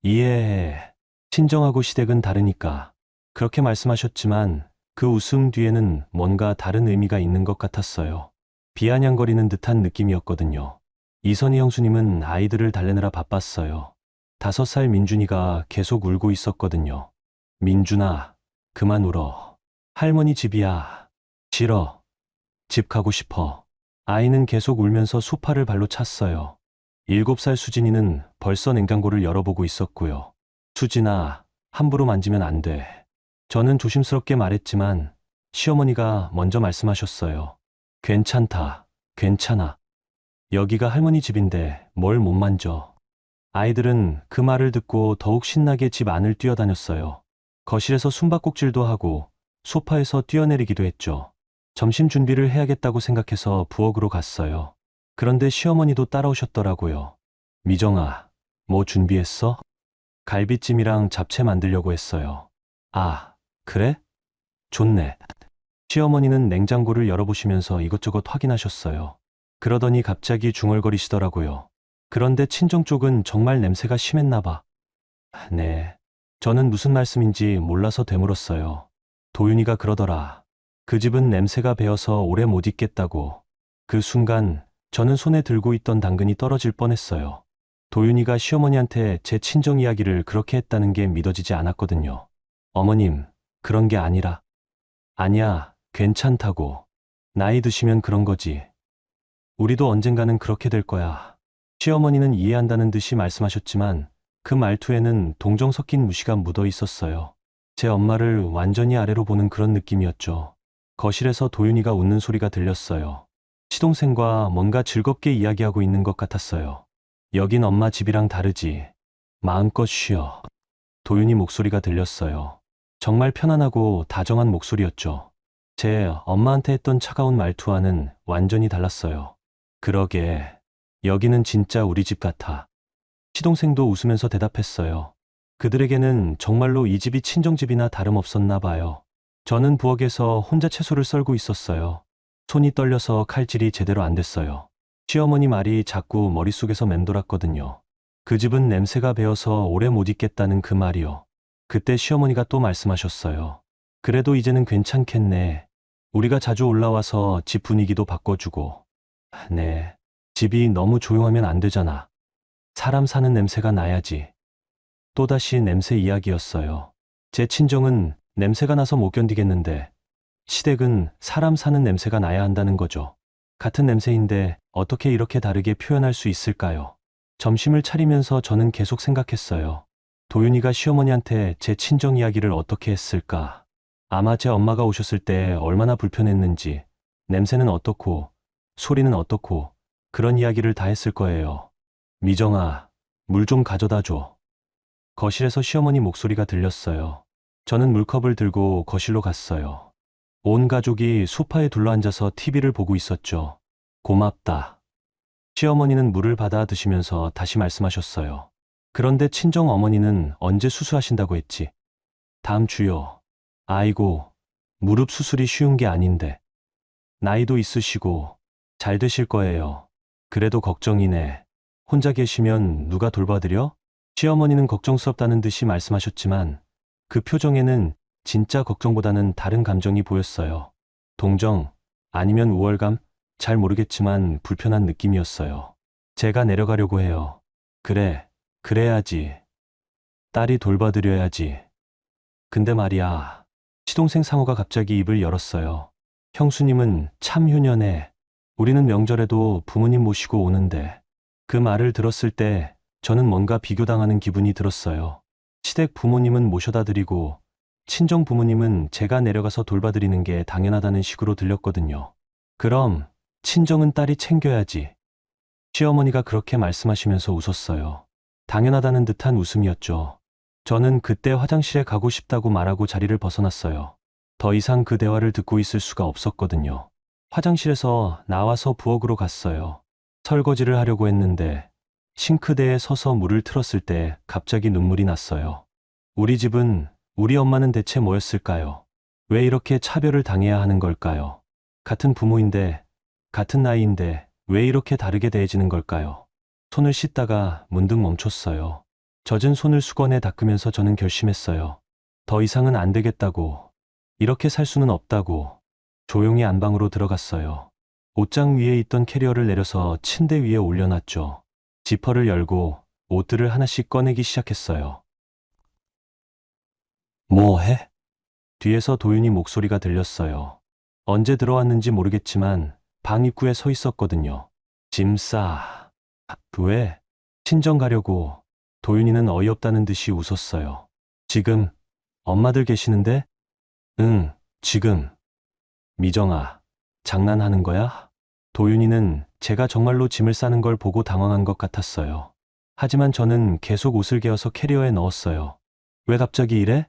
A: 이해해. 친정하고 시댁은 다르니까. 그렇게 말씀하셨지만 그 웃음 뒤에는 뭔가 다른 의미가 있는 것 같았어요. 비아냥거리는 듯한 느낌이었거든요. 이선희 형수님은 아이들을 달래느라 바빴어요. 5살 민준이가 계속 울고 있었거든요. 민준아, 그만 울어. 할머니 집이야. 싫어. 집 가고 싶어. 아이는 계속 울면서 소파를 발로 찼어요. 7살 수진이는 벌써 냉장고를 열어보고 있었고요. 수진아, 함부로 만지면 안 돼. 저는 조심스럽게 말했지만 시어머니가 먼저 말씀하셨어요. 괜찮다. 괜찮아. 여기가 할머니 집인데 뭘 못 만져. 아이들은 그 말을 듣고 더욱 신나게 집 안을 뛰어다녔어요. 거실에서 숨바꼭질도 하고 소파에서 뛰어내리기도 했죠. 점심 준비를 해야겠다고 생각해서 부엌으로 갔어요. 그런데 시어머니도 따라오셨더라고요. 미정아, 뭐 준비했어? 갈비찜이랑 잡채 만들려고 했어요. 아, 그래? 좋네. 시어머니는 냉장고를 열어보시면서 이것저것 확인하셨어요. 그러더니 갑자기 중얼거리시더라고요. 그런데 친정 쪽은 정말 냄새가 심했나 봐. 네. 저는 무슨 말씀인지 몰라서 되물었어요. 도윤이가 그러더라. 그 집은 냄새가 배어서 오래 못 있겠다고. 그 순간 저는 손에 들고 있던 당근이 떨어질 뻔했어요. 도윤이가 시어머니한테 제 친정 이야기를 그렇게 했다는 게 믿어지지 않았거든요. 어머님, 그런 게 아니라. 아니야, 괜찮다고. 나이 드시면 그런 거지. 우리도 언젠가는 그렇게 될 거야. 시어머니는 이해한다는 듯이 말씀하셨지만 그 말투에는 동정 섞인 무시가 묻어 있었어요. 제 엄마를 완전히 아래로 보는 그런 느낌이었죠. 거실에서 도윤이가 웃는 소리가 들렸어요. 시동생과 뭔가 즐겁게 이야기하고 있는 것 같았어요. 여긴 엄마 집이랑 다르지. 마음껏 쉬어. 도윤이 목소리가 들렸어요. 정말 편안하고 다정한 목소리였죠. 제 엄마한테 했던 차가운 말투와는 완전히 달랐어요. 그러게, 여기는 진짜 우리 집 같아. 시동생도 웃으면서 대답했어요. 그들에게는 정말로 이 집이 친정집이나 다름없었나 봐요. 저는 부엌에서 혼자 채소를 썰고 있었어요. 손이 떨려서 칼질이 제대로 안 됐어요. 시어머니 말이 자꾸 머릿속에서 맴돌았거든요. 그 집은 냄새가 배어서 오래 못 있겠다는 그 말이요. 그때 시어머니가 또 말씀하셨어요. 그래도 이제는 괜찮겠네. 우리가 자주 올라와서 집 분위기도 바꿔주고. 네, 집이 너무 조용하면 안 되잖아. 사람 사는 냄새가 나야지. 또다시 냄새 이야기였어요. 제 친정은 냄새가 나서 못 견디겠는데 시댁은 사람 사는 냄새가 나야 한다는 거죠. 같은 냄새인데 어떻게 이렇게 다르게 표현할 수 있을까요? 점심을 차리면서 저는 계속 생각했어요. 도윤이가 시어머니한테 제 친정 이야기를 어떻게 했을까? 아마 제 엄마가 오셨을 때 얼마나 불편했는지, 냄새는 어떻고, 소리는 어떻고, 그런 이야기를 다 했을 거예요. 미정아, 물 좀 가져다 줘. 거실에서 시어머니 목소리가 들렸어요. 저는 물컵을 들고 거실로 갔어요. 온 가족이 소파에 둘러앉아서 TV를 보고 있었죠. 고맙다. 시어머니는 물을 받아 드시면서 다시 말씀하셨어요. 그런데 친정 어머니는 언제 수술하신다고 했지? 다음 주요. 아이고, 무릎 수술이 쉬운 게 아닌데. 나이도 있으시고 잘 되실 거예요. 그래도 걱정이네. 혼자 계시면 누가 돌봐드려? 시어머니는 걱정스럽다는 듯이 말씀하셨지만 그 표정에는 진짜 걱정보다는 다른 감정이 보였어요. 동정, 아니면 우월감? 잘 모르겠지만 불편한 느낌이었어요. 제가 내려가려고 해요. 그래, 그래야지. 딸이 돌봐드려야지. 근데 말이야. 시동생 상호가 갑자기 입을 열었어요. 형수님은 참 효녀네. 우리는 명절에도 부모님 모시고 오는데. 그 말을 들었을 때 저는 뭔가 비교당하는 기분이 들었어요. 시댁 부모님은 모셔다 드리고 친정 부모님은 제가 내려가서 돌봐드리는 게 당연하다는 식으로 들렸거든요. 그럼 친정은 딸이 챙겨야지. 시어머니가 그렇게 말씀하시면서 웃었어요. 당연하다는 듯한 웃음이었죠. 저는 그때 화장실에 가고 싶다고 말하고 자리를 벗어났어요. 더 이상 그 대화를 듣고 있을 수가 없었거든요. 화장실에서 나와서 부엌으로 갔어요. 설거지를 하려고 했는데 싱크대에 서서 물을 틀었을 때 갑자기 눈물이 났어요. 우리 집은, 우리 엄마는 대체 뭐였을까요? 왜 이렇게 차별을 당해야 하는 걸까요? 같은 부모인데, 같은 나이인데 왜 이렇게 다르게 대해지는 걸까요? 손을 씻다가 문득 멈췄어요. 젖은 손을 수건에 닦으면서 저는 결심했어요. 더 이상은 안 되겠다고, 이렇게 살 수는 없다고 조용히 안방으로 들어갔어요. 옷장 위에 있던 캐리어를 내려서 침대 위에 올려놨죠. 지퍼를 열고 옷들을 하나씩 꺼내기 시작했어요. 뭐 해? 뒤에서 도윤이 목소리가 들렸어요. 언제 들어왔는지 모르겠지만 방 입구에 서 있었거든요. 짐 싸. 왜? 친정 가려고. 도윤이는 어이없다는 듯이 웃었어요. 지금 엄마들 계시는데? 응, 지금. 미정아, 장난하는 거야? 도윤이는 제가 정말로 짐을 싸는 걸 보고 당황한 것 같았어요. 하지만 저는 계속 옷을 개어서 캐리어에 넣었어요. 왜 갑자기 이래?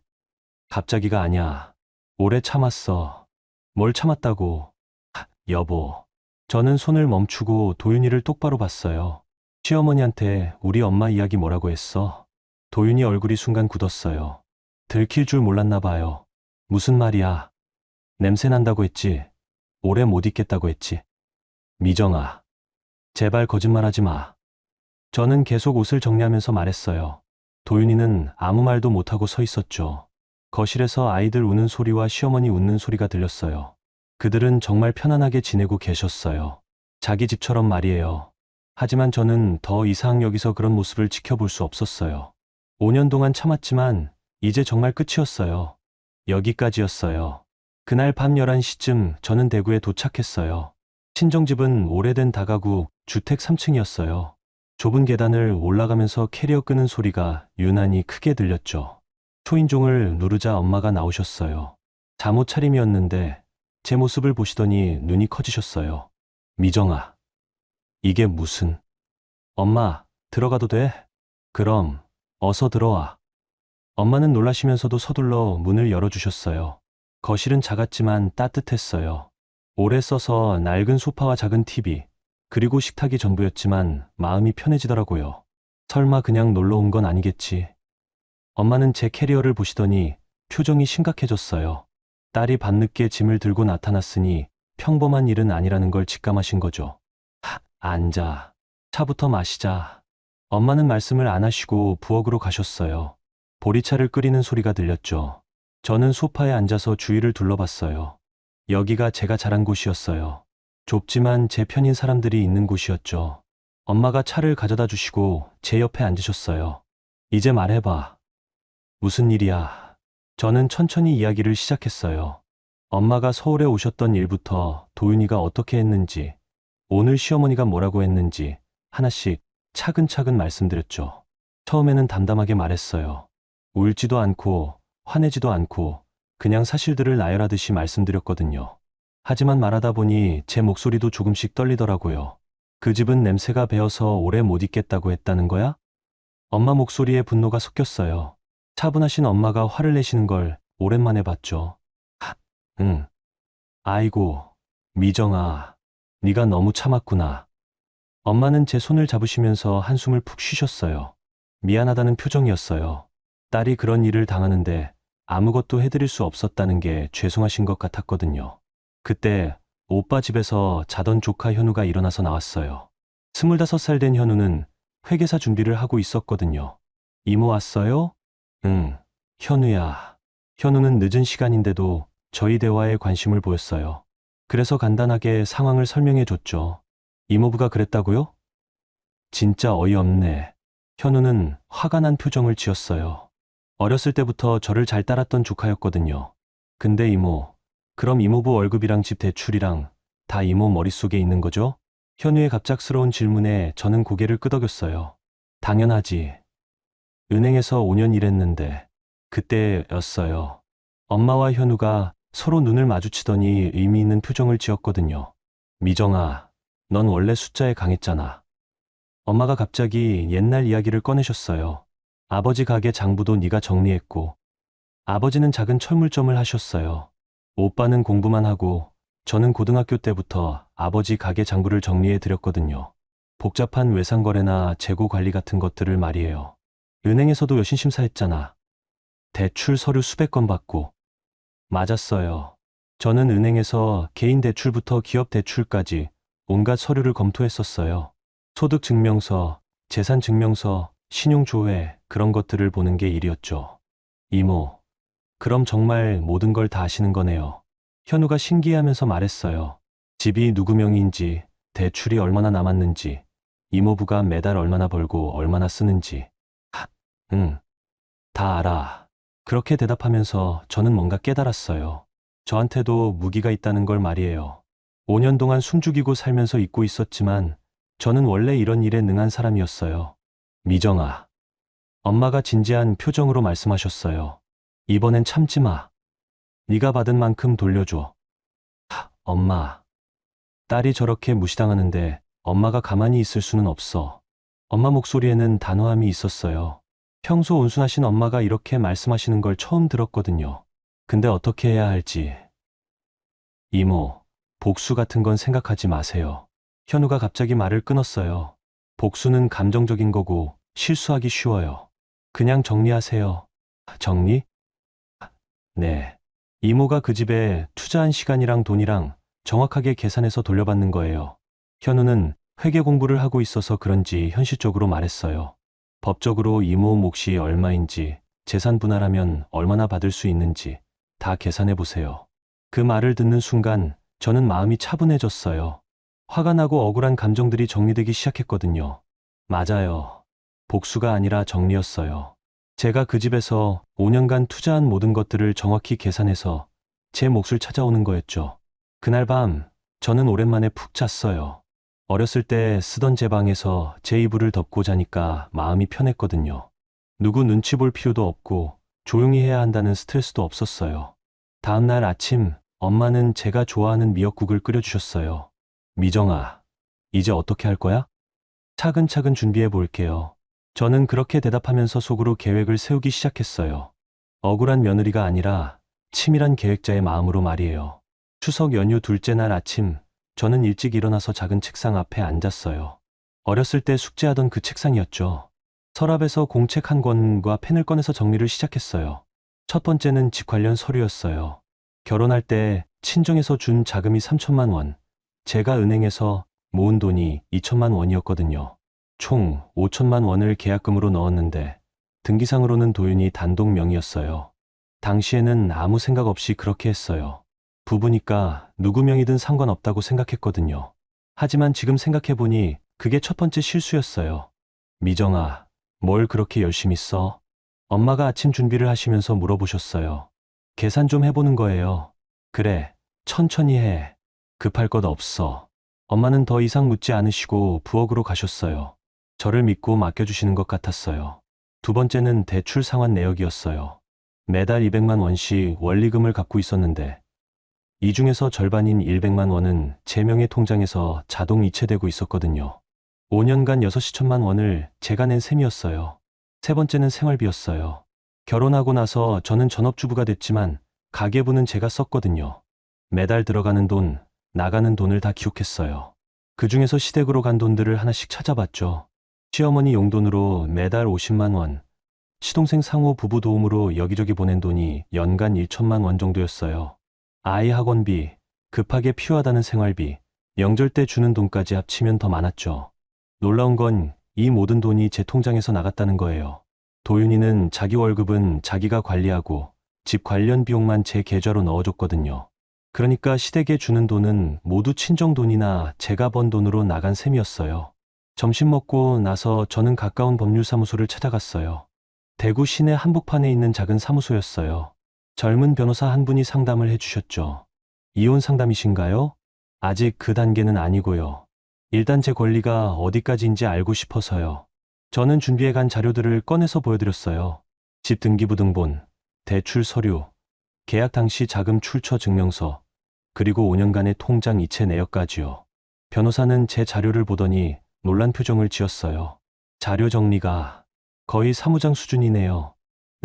A: 갑자기가 아니야. 오래 참았어. 뭘 참았다고. 여보. 저는 손을 멈추고 도윤이를 똑바로 봤어요. 시어머니한테 우리 엄마 이야기 뭐라고 했어? 도윤이 얼굴이 순간 굳었어요. 들킬 줄 몰랐나 봐요. 무슨 말이야? 냄새 난다고 했지. 오래 못 있겠다고 했지. 미정아. 제발 거짓말하지 마. 저는 계속 옷을 정리하면서 말했어요. 도윤이는 아무 말도 못하고 서 있었죠. 거실에서 아이들 우는 소리와 시어머니 웃는 소리가 들렸어요. 그들은 정말 편안하게 지내고 계셨어요. 자기 집처럼 말이에요. 하지만 저는 더 이상 여기서 그런 모습을 지켜볼 수 없었어요. 5년 동안 참았지만 이제 정말 끝이었어요. 여기까지였어요. 그날 밤 11시쯤 저는 대구에 도착했어요. 친정집은 오래된 다가구 주택 3층이었어요. 좁은 계단을 올라가면서 캐리어 끄는 소리가 유난히 크게 들렸죠. 초인종을 누르자 엄마가 나오셨어요. 잠옷 차림이었는데 제 모습을 보시더니 눈이 커지셨어요. 미정아, 이게 무슨... 엄마, 들어가도 돼? 그럼, 어서 들어와. 엄마는 놀라시면서도 서둘러 문을 열어주셨어요. 거실은 작았지만 따뜻했어요. 오래 써서 낡은 소파와 작은 TV, 그리고 식탁이 전부였지만 마음이 편해지더라고요. 설마 그냥 놀러 온 건 아니겠지. 엄마는 제 캐리어를 보시더니 표정이 심각해졌어요. 딸이 밤늦게 짐을 들고 나타났으니 평범한 일은 아니라는 걸 직감하신 거죠. 앉아. 차부터 마시자. 엄마는 말씀을 안 하시고 부엌으로 가셨어요. 보리차를 끓이는 소리가 들렸죠. 저는 소파에 앉아서 주위를 둘러봤어요. 여기가 제가 자란 곳이었어요. 좁지만 제 편인 사람들이 있는 곳이었죠. 엄마가 차를 가져다 주시고 제 옆에 앉으셨어요. 이제 말해봐. 무슨 일이야? 저는 천천히 이야기를 시작했어요. 엄마가 서울에 오셨던 일부터 도윤이가 어떻게 했는지, 오늘 시어머니가 뭐라고 했는지 하나씩 차근차근 말씀드렸죠. 처음에는 담담하게 말했어요. 울지도 않고 화내지도 않고 그냥 사실들을 나열하듯이 말씀드렸거든요. 하지만 말하다 보니 제 목소리도 조금씩 떨리더라고요. 그 집은 냄새가 배어서 오래 못 있겠다고 했다는 거야? 엄마 목소리에 분노가 섞였어요. 차분하신 엄마가 화를 내시는 걸 오랜만에 봤죠. 응. 아이고, 미정아, 네가 너무 참았구나. 엄마는 제 손을 잡으시면서 한숨을 푹 쉬셨어요. 미안하다는 표정이었어요. 딸이 그런 일을 당하는데 아무것도 해드릴 수 없었다는 게 죄송하신 것 같았거든요. 그때 오빠 집에서 자던 조카 현우가 일어나서 나왔어요. 25살 된 현우는 회계사 준비를 하고 있었거든요. 이모 왔어요? 응, 현우야. 현우는 늦은 시간인데도 저희 대화에 관심을 보였어요. 그래서 간단하게 상황을 설명해 줬죠. 이모부가 그랬다고요? 진짜 어이없네. 현우는 화가 난 표정을 지었어요. 어렸을 때부터 저를 잘 따랐던 조카였거든요. 근데 이모, 그럼 이모부 월급이랑 집 대출이랑 다 이모 머릿속에 있는 거죠? 현우의 갑작스러운 질문에 저는 고개를 끄덕였어요. 당연하지. 은행에서 5년 일했는데 그때였어요. 엄마와 현우가 서로 눈을 마주치더니 의미 있는 표정을 지었거든요. 미정아, 넌 원래 숫자에 강했잖아. 엄마가 갑자기 옛날 이야기를 꺼내셨어요. 아버지 가게 장부도 네가 정리했고, 아버지는 작은 철물점을 하셨어요. 오빠는 공부만 하고 저는 고등학교 때부터 아버지 가게 장부를 정리해 드렸거든요. 복잡한 외상거래나 재고 관리 같은 것들을 말이에요. 은행에서도 여신심사했잖아. 대출 서류 수백 건 받고. 맞았어요. 저는 은행에서 개인 대출부터 기업 대출까지 온갖 서류를 검토했었어요. 소득증명서, 재산증명서, 신용조회 그런 것들을 보는 게 일이었죠. 이모, 그럼 정말 모든 걸 다 아시는 거네요. 현우가 신기해하면서 말했어요. 집이 누구 명의인지, 대출이 얼마나 남았는지, 이모부가 매달 얼마나 벌고 얼마나 쓰는지. 응, 다 알아. 그렇게 대답하면서 저는 뭔가 깨달았어요. 저한테도 무기가 있다는 걸 말이에요. 5년 동안 숨죽이고 살면서 잊고 있었지만 저는 원래 이런 일에 능한 사람이었어요. 미정아. 엄마가 진지한 표정으로 말씀하셨어요. 이번엔 참지 마. 네가 받은 만큼 돌려줘. 엄마. 딸이 저렇게 무시당하는데 엄마가 가만히 있을 수는 없어. 엄마 목소리에는 단호함이 있었어요. 평소 온순하신 엄마가 이렇게 말씀하시는 걸 처음 들었거든요. 근데 어떻게 해야 할지. 이모, 복수 같은 건 생각하지 마세요. 현우가 갑자기 말을 끊었어요. 복수는 감정적인 거고 실수하기 쉬워요. 그냥 정리하세요. 정리? 네. 이모가 그 집에 투자한 시간이랑 돈이랑 정확하게 계산해서 돌려받는 거예요. 현우는 회계 공부를 하고 있어서 그런지 현실적으로 말했어요. 법적으로 이모 몫이 얼마인지, 재산 분할하면 얼마나 받을 수 있는지 다 계산해 보세요. 그 말을 듣는 순간 저는 마음이 차분해졌어요. 화가 나고 억울한 감정들이 정리되기 시작했거든요. 맞아요. 복수가 아니라 정리였어요. 제가 그 집에서 5년간 투자한 모든 것들을 정확히 계산해서 제 몫을 찾아오는 거였죠. 그날 밤 저는 오랜만에 푹 잤어요. 어렸을 때 쓰던 제 방에서 제 이불을 덮고 자니까 마음이 편했거든요. 누구 눈치 볼 필요도 없고 조용히 해야 한다는 스트레스도 없었어요. 다음 날 아침 엄마는 제가 좋아하는 미역국을 끓여주셨어요. 미정아, 이제 어떻게 할 거야? 차근차근 준비해 볼게요. 저는 그렇게 대답하면서 속으로 계획을 세우기 시작했어요. 억울한 며느리가 아니라 치밀한 계획자의 마음으로 말이에요. 추석 연휴 둘째 날 아침, 저는 일찍 일어나서 작은 책상 앞에 앉았어요. 어렸을 때 숙제하던 그 책상이었죠. 서랍에서 공책 한 권과 펜을 꺼내서 정리를 시작했어요. 첫 번째는 집 관련 서류였어요. 결혼할 때 친정에서 준 자금이 3천만 원, 제가 은행에서 모은 돈이 2천만 원이었거든요. 총 5천만 원을 계약금으로 넣었는데 등기상으로는 도윤이 단독 명의였어요. 당시에는 아무 생각 없이 그렇게 했어요. 부부니까 누구 명의든 상관없다고 생각했거든요. 하지만 지금 생각해보니 그게 첫 번째 실수였어요. 미정아, 뭘 그렇게 열심히 써? 엄마가 아침 준비를 하시면서 물어보셨어요. 계산 좀 해보는 거예요. 그래, 천천히 해. 급할 것 없어. 엄마는 더 이상 묻지 않으시고 부엌으로 가셨어요. 저를 믿고 맡겨주시는 것 같았어요. 두 번째는 대출 상환 내역이었어요. 매달 200만 원씩 원리금을 갖고 있었는데 이 중에서 절반인 100만 원은 제 명의 통장에서 자동 이체되고 있었거든요. 5년간 6천만 원을 제가 낸 셈이었어요. 세 번째는 생활비였어요. 결혼하고 나서 저는 전업주부가 됐지만 가계부는 제가 썼거든요. 매달 들어가는 돈, 나가는 돈을 다 기록했어요. 그 중에서 시댁으로 간 돈들을 하나씩 찾아봤죠. 시어머니 용돈으로 매달 50만 원, 시동생 상호 부부 도움으로 여기저기 보낸 돈이 연간 1천만 원 정도였어요. 아이 학원비, 급하게 필요하다는 생활비, 명절 때 주는 돈까지 합치면 더 많았죠. 놀라운 건 이 모든 돈이 제 통장에서 나갔다는 거예요. 도윤이는 자기 월급은 자기가 관리하고 집 관련 비용만 제 계좌로 넣어줬거든요. 그러니까 시댁에 주는 돈은 모두 친정 돈이나 제가 번 돈으로 나간 셈이었어요. 점심 먹고 나서 저는 가까운 법률사무소를 찾아갔어요. 대구 시내 한복판에 있는 작은 사무소였어요. 젊은 변호사 한 분이 상담을 해주셨죠. 이혼 상담이신가요? 아직 그 단계는 아니고요. 일단 제 권리가 어디까지인지 알고 싶어서요. 저는 준비해간 자료들을 꺼내서 보여드렸어요. 집 등기부등본, 대출 서류, 계약 당시 자금 출처 증명서, 그리고 5년간의 통장 이체 내역까지요. 변호사는 제 자료를 보더니 놀란 표정을 지었어요. 자료 정리가 거의 사무장 수준이네요.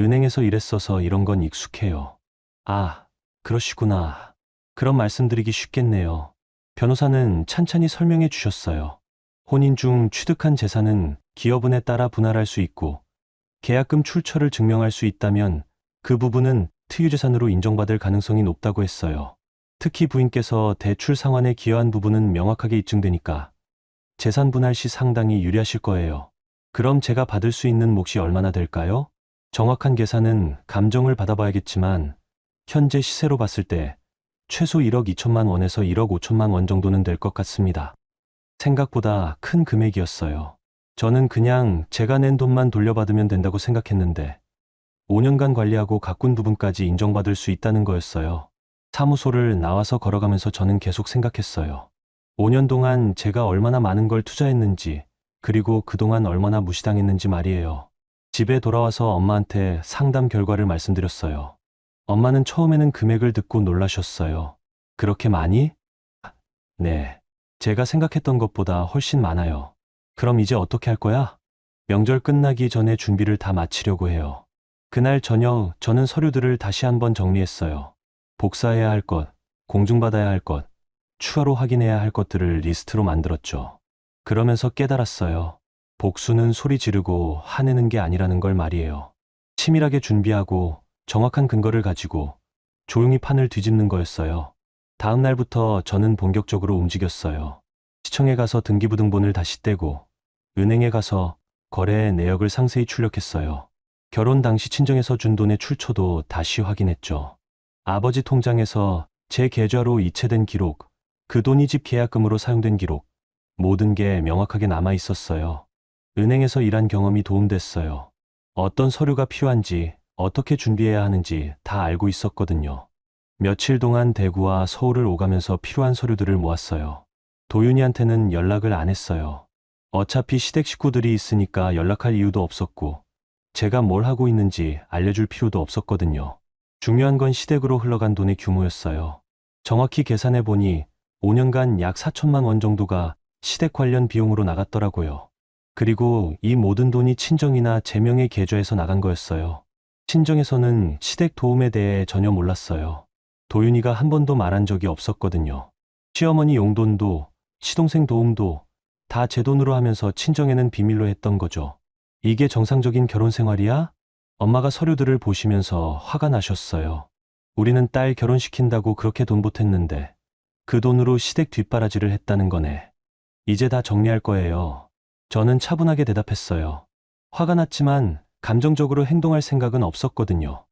A: 은행에서 일했어서 이런 건 익숙해요. 아, 그러시구나. 그럼 말씀드리기 쉽겠네요. 변호사는 찬찬히 설명해 주셨어요. 혼인 중 취득한 재산은 기여분에 따라 분할할 수 있고 계약금 출처를 증명할 수 있다면 그 부분은 특유재산으로 인정받을 가능성이 높다고 했어요. 특히 부인께서 대출 상환에 기여한 부분은 명확하게 입증되니까 재산 분할 시 상당히 유리하실 거예요. 그럼 제가 받을 수 있는 몫이 얼마나 될까요? 정확한 계산은 감정을 받아봐야겠지만 현재 시세로 봤을 때 최소 1억 2천만 원에서 1억 5천만 원 정도는 될 것 같습니다. 생각보다 큰 금액이었어요. 저는 그냥 제가 낸 돈만 돌려받으면 된다고 생각했는데 5년간 관리하고 가꾼 부분까지 인정받을 수 있다는 거였어요. 사무소를 나와서 걸어가면서 저는 계속 생각했어요. 5년 동안 제가 얼마나 많은 걸 투자했는지, 그리고 그동안 얼마나 무시당했는지 말이에요. 집에 돌아와서 엄마한테 상담 결과를 말씀드렸어요. 엄마는 처음에는 금액을 듣고 놀라셨어요. 그렇게 많이? 네. 제가 생각했던 것보다 훨씬 많아요. 그럼 이제 어떻게 할 거야? 명절 끝나기 전에 준비를 다 마치려고 해요. 그날 저녁 저는 서류들을 다시 한번 정리했어요. 복사해야 할 것, 공증받아야 할 것, 추가로 확인해야 할 것들을 리스트로 만들었죠. 그러면서 깨달았어요. 복수는 소리 지르고 화내는 게 아니라는 걸 말이에요. 치밀하게 준비하고 정확한 근거를 가지고 조용히 판을 뒤집는 거였어요. 다음 날부터 저는 본격적으로 움직였어요. 시청에 가서 등기부등본을 다시 떼고 은행에 가서 거래의 내역을 상세히 출력했어요. 결혼 당시 친정에서 준 돈의 출처도 다시 확인했죠. 아버지 통장에서 제 계좌로 이체된 기록, 그 돈이 집 계약금으로 사용된 기록, 모든 게 명확하게 남아 있었어요. 은행에서 일한 경험이 도움됐어요. 어떤 서류가 필요한지, 어떻게 준비해야 하는지 다 알고 있었거든요. 며칠 동안 대구와 서울을 오가면서 필요한 서류들을 모았어요. 도윤이한테는 연락을 안 했어요. 어차피 시댁 식구들이 있으니까 연락할 이유도 없었고, 제가 뭘 하고 있는지 알려줄 필요도 없었거든요. 중요한 건 시댁으로 흘러간 돈의 규모였어요. 정확히 계산해 보니 5년간 약 4천만 원 정도가 시댁 관련 비용으로 나갔더라고요. 그리고 이 모든 돈이 친정이나 제 명의 계좌에서 나간 거였어요. 친정에서는 시댁 도움에 대해 전혀 몰랐어요. 도윤이가 한 번도 말한 적이 없었거든요. 시어머니 용돈도, 시동생 도움도 다 제 돈으로 하면서 친정에는 비밀로 했던 거죠. 이게 정상적인 결혼 생활이야? 엄마가 서류들을 보시면서 화가 나셨어요. 우리는 딸 결혼시킨다고 그렇게 돈 보탰는데 그 돈으로 시댁 뒷바라지를 했다는 거네. 이제 다 정리할 거예요. 저는 차분하게 대답했어요. 화가 났지만 감정적으로 행동할 생각은 없었거든요.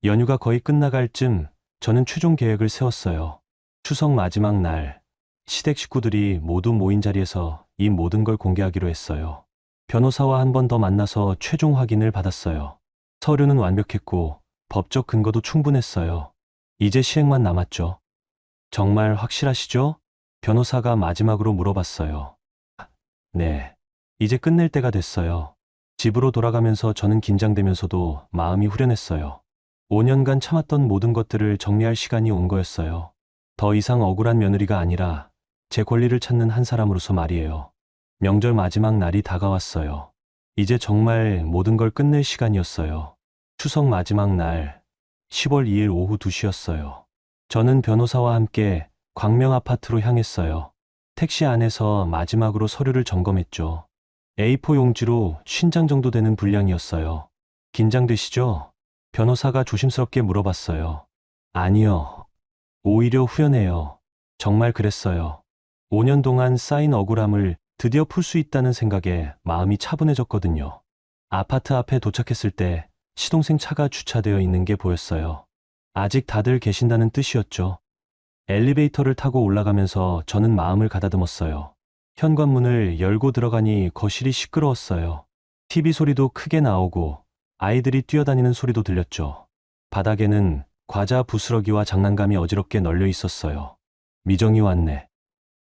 A: 연휴가 거의 끝나갈 쯤 저는 최종 계획을 세웠어요. 추석 마지막 날, 시댁 식구들이 모두 모인 자리에서 이 모든 걸 공개하기로 했어요. 변호사와 한 번 더 만나서 최종 확인을 받았어요. 서류는 완벽했고 법적 근거도 충분했어요. 이제 시행만 남았죠. 정말 확실하시죠? 변호사가 마지막으로 물어봤어요. 네, 이제 끝낼 때가 됐어요. 집으로 돌아가면서 저는 긴장되면서도 마음이 후련했어요. 5년간 참았던 모든 것들을 정리할 시간이 온 거였어요. 더 이상 억울한 며느리가 아니라 제 권리를 찾는 한 사람으로서 말이에요. 명절 마지막 날이 다가왔어요. 이제 정말 모든 걸 끝낼 시간이었어요. 추석 마지막 날, 10월 2일 오후 2시였어요. 저는 변호사와 함께 광명 아파트로 향했어요. 택시 안에서 마지막으로 서류를 점검했죠. A4 용지로 50장 정도 되는 분량이었어요. 긴장되시죠? 변호사가 조심스럽게 물어봤어요. 아니요. 오히려 후련해요. 정말 그랬어요. 5년 동안 쌓인 억울함을 드디어 풀 수 있다는 생각에 마음이 차분해졌거든요. 아파트 앞에 도착했을 때 시동생 차가 주차되어 있는 게 보였어요. 아직 다들 계신다는 뜻이었죠. 엘리베이터를 타고 올라가면서 저는 마음을 가다듬었어요. 현관문을 열고 들어가니 거실이 시끄러웠어요. TV 소리도 크게 나오고 아이들이 뛰어다니는 소리도 들렸죠. 바닥에는 과자 부스러기와 장난감이 어지럽게 널려 있었어요. 미정이 왔네.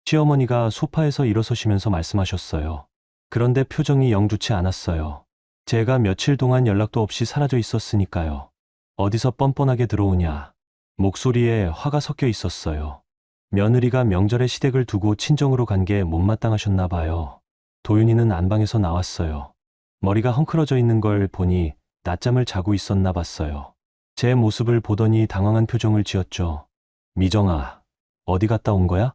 A: 시어머니가 소파에서 일어서시면서 말씀하셨어요. 그런데 표정이 영 좋지 않았어요. 제가 며칠 동안 연락도 없이 사라져 있었으니까요. 어디서 뻔뻔하게 들어오냐. 목소리에 화가 섞여 있었어요. 며느리가 명절에 시댁을 두고 친정으로 간 게 못마땅하셨나 봐요. 도윤이는 안방에서 나왔어요. 머리가 헝클어져 있는 걸 보니 낮잠을 자고 있었나 봤어요. 제 모습을 보더니 당황한 표정을 지었죠. 미정아, 어디 갔다 온 거야?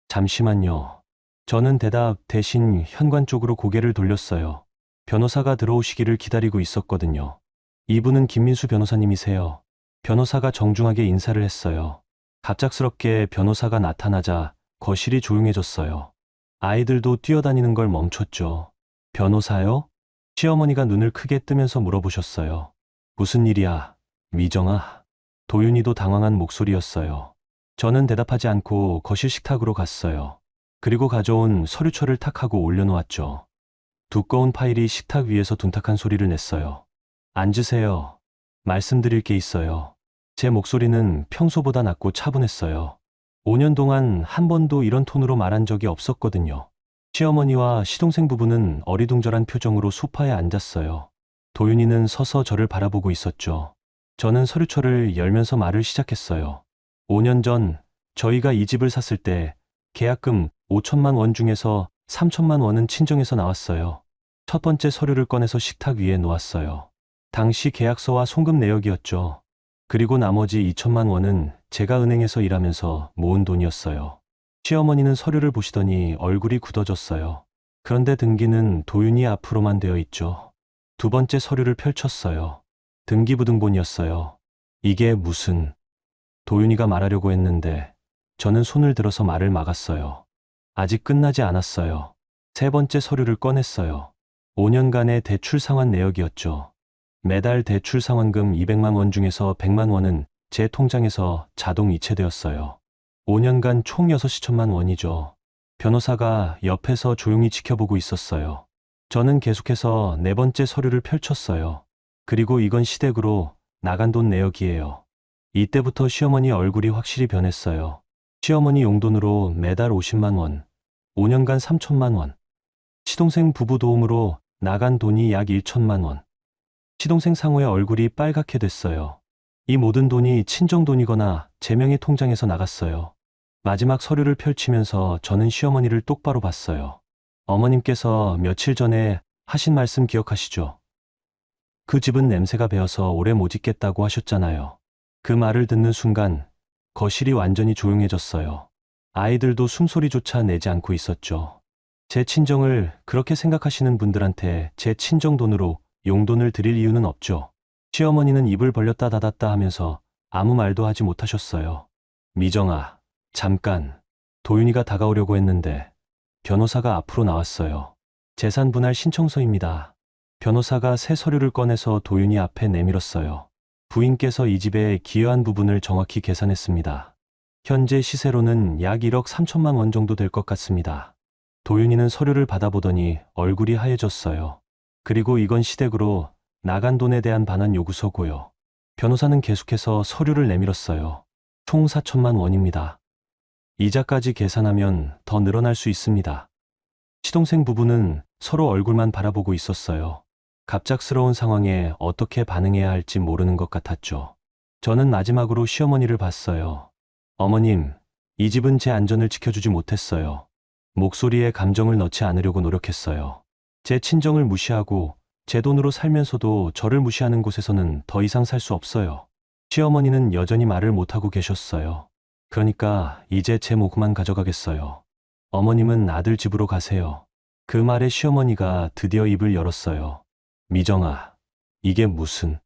A: 잠시만요. 저는 대답 대신 현관 쪽으로 고개를 돌렸어요. 변호사가 들어오시기를 기다리고 있었거든요. 이분은 김민수 변호사님이세요. 변호사가 정중하게 인사를 했어요. 갑작스럽게 변호사가 나타나자 거실이 조용해졌어요. 아이들도 뛰어다니는 걸 멈췄죠. 변호사요? 시어머니가 눈을 크게 뜨면서 물어보셨어요. 무슨 일이야, 미정아? 도윤이도 당황한 목소리였어요. 저는 대답하지 않고 거실 식탁으로 갔어요. 그리고 가져온 서류철을 탁 하고 올려놓았죠. 두꺼운 파일이 식탁 위에서 둔탁한 소리를 냈어요. 앉으세요. 말씀드릴 게 있어요. 제 목소리는 평소보다 낮고 차분했어요. 5년 동안 한 번도 이런 톤으로 말한 적이 없었거든요. 시어머니와 시동생 부부는 어리둥절한 표정으로 소파에 앉았어요. 도윤이는 서서 저를 바라보고 있었죠. 저는 서류철을 열면서 말을 시작했어요. 5년 전 저희가 이 집을 샀을 때 계약금 5천만 원 중에서 3천만 원은 친정에서 나왔어요. 첫 번째 서류를 꺼내서 식탁 위에 놓았어요. 당시 계약서와 송금 내역이었죠. 그리고 나머지 2천만 원은 제가 은행에서 일하면서 모은 돈이었어요. 시어머니는 서류를 보시더니 얼굴이 굳어졌어요. 그런데 등기는 도윤이 앞으로만 되어 있죠. 두 번째 서류를 펼쳤어요. 등기부등본이었어요. 이게 무슨... 도윤이가 말하려고 했는데 저는 손을 들어서 말을 막았어요. 아직 끝나지 않았어요. 세 번째 서류를 꺼냈어요. 5년간의 대출 상환 내역이었죠. 매달 대출 상환금 200만 원 중에서 100만 원은 제 통장에서 자동 이체되었어요. 5년간 총 6천만 원이죠. 변호사가 옆에서 조용히 지켜보고 있었어요. 저는 계속해서 네 번째 서류를 펼쳤어요. 그리고 이건 시댁으로 나간 돈 내역이에요. 이때부터 시어머니 얼굴이 확실히 변했어요. 시어머니 용돈으로 매달 50만 원, 5년간 3천만 원. 시동생 부부 도움으로 나간 돈이 약 1천만 원. 시동생 상호의 얼굴이 빨갛게 됐어요. 이 모든 돈이 친정 돈이거나 제 명의 통장에서 나갔어요. 마지막 서류를 펼치면서 저는 시어머니를 똑바로 봤어요. 어머님께서 며칠 전에 하신 말씀 기억하시죠? 그 집은 냄새가 배어서 오래 못 있겠다고 하셨잖아요. 그 말을 듣는 순간 거실이 완전히 조용해졌어요. 아이들도 숨소리조차 내지 않고 있었죠. 제 친정을 그렇게 생각하시는 분들한테 제 친정 돈으로 용돈을 드릴 이유는 없죠. 시어머니는 입을 벌렸다 닫았다 하면서 아무 말도 하지 못하셨어요. 미정아, 잠깐. 도윤이가 다가오려고 했는데 변호사가 앞으로 나왔어요. 재산 분할 신청서입니다. 변호사가 새 서류를 꺼내서 도윤이 앞에 내밀었어요. 부인께서 이 집의 기여한 부분을 정확히 계산했습니다. 현재 시세로는 약 1억 3천만 원 정도 될 것 같습니다. 도윤이는 서류를 받아보더니 얼굴이 하얘졌어요. 그리고 이건 시댁으로 나간 돈에 대한 반환 요구서고요. 변호사는 계속해서 서류를 내밀었어요. 총 4천만 원입니다. 이자까지 계산하면 더 늘어날 수 있습니다. 시동생 부부는 서로 얼굴만 바라보고 있었어요. 갑작스러운 상황에 어떻게 반응해야 할지 모르는 것 같았죠. 저는 마지막으로 시어머니를 봤어요. 어머님, 이 집은 제 안전을 지켜주지 못했어요. 목소리에 감정을 넣지 않으려고 노력했어요. 제 친정을 무시하고 제 돈으로 살면서도 저를 무시하는 곳에서는 더 이상 살 수 없어요. 시어머니는 여전히 말을 못하고 계셨어요. 그러니까 이제 제 몫만 가져가겠어요. 어머님은 아들 집으로 가세요. 그 말에 시어머니가 드디어 입을 열었어요. 미정아, 이게 무슨...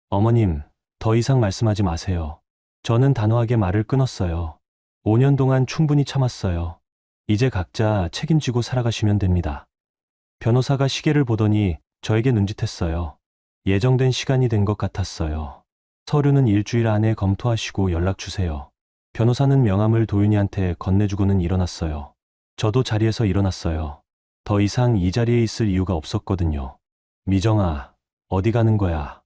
A: 어머님, 더 이상 말씀하지 마세요. 저는 단호하게 말을 끊었어요. 5년 동안 충분히 참았어요. 이제 각자 책임지고 살아가시면 됩니다. 변호사가 시계를 보더니 저에게 눈짓했어요. 예정된 시간이 된 것 같았어요. 서류는 일주일 안에 검토하시고 연락 주세요. 변호사는 명함을 도윤이한테 건네주고는 일어났어요. 저도 자리에서 일어났어요. 더 이상 이 자리에 있을 이유가 없었거든요. 미정아, 어디 가는 거야?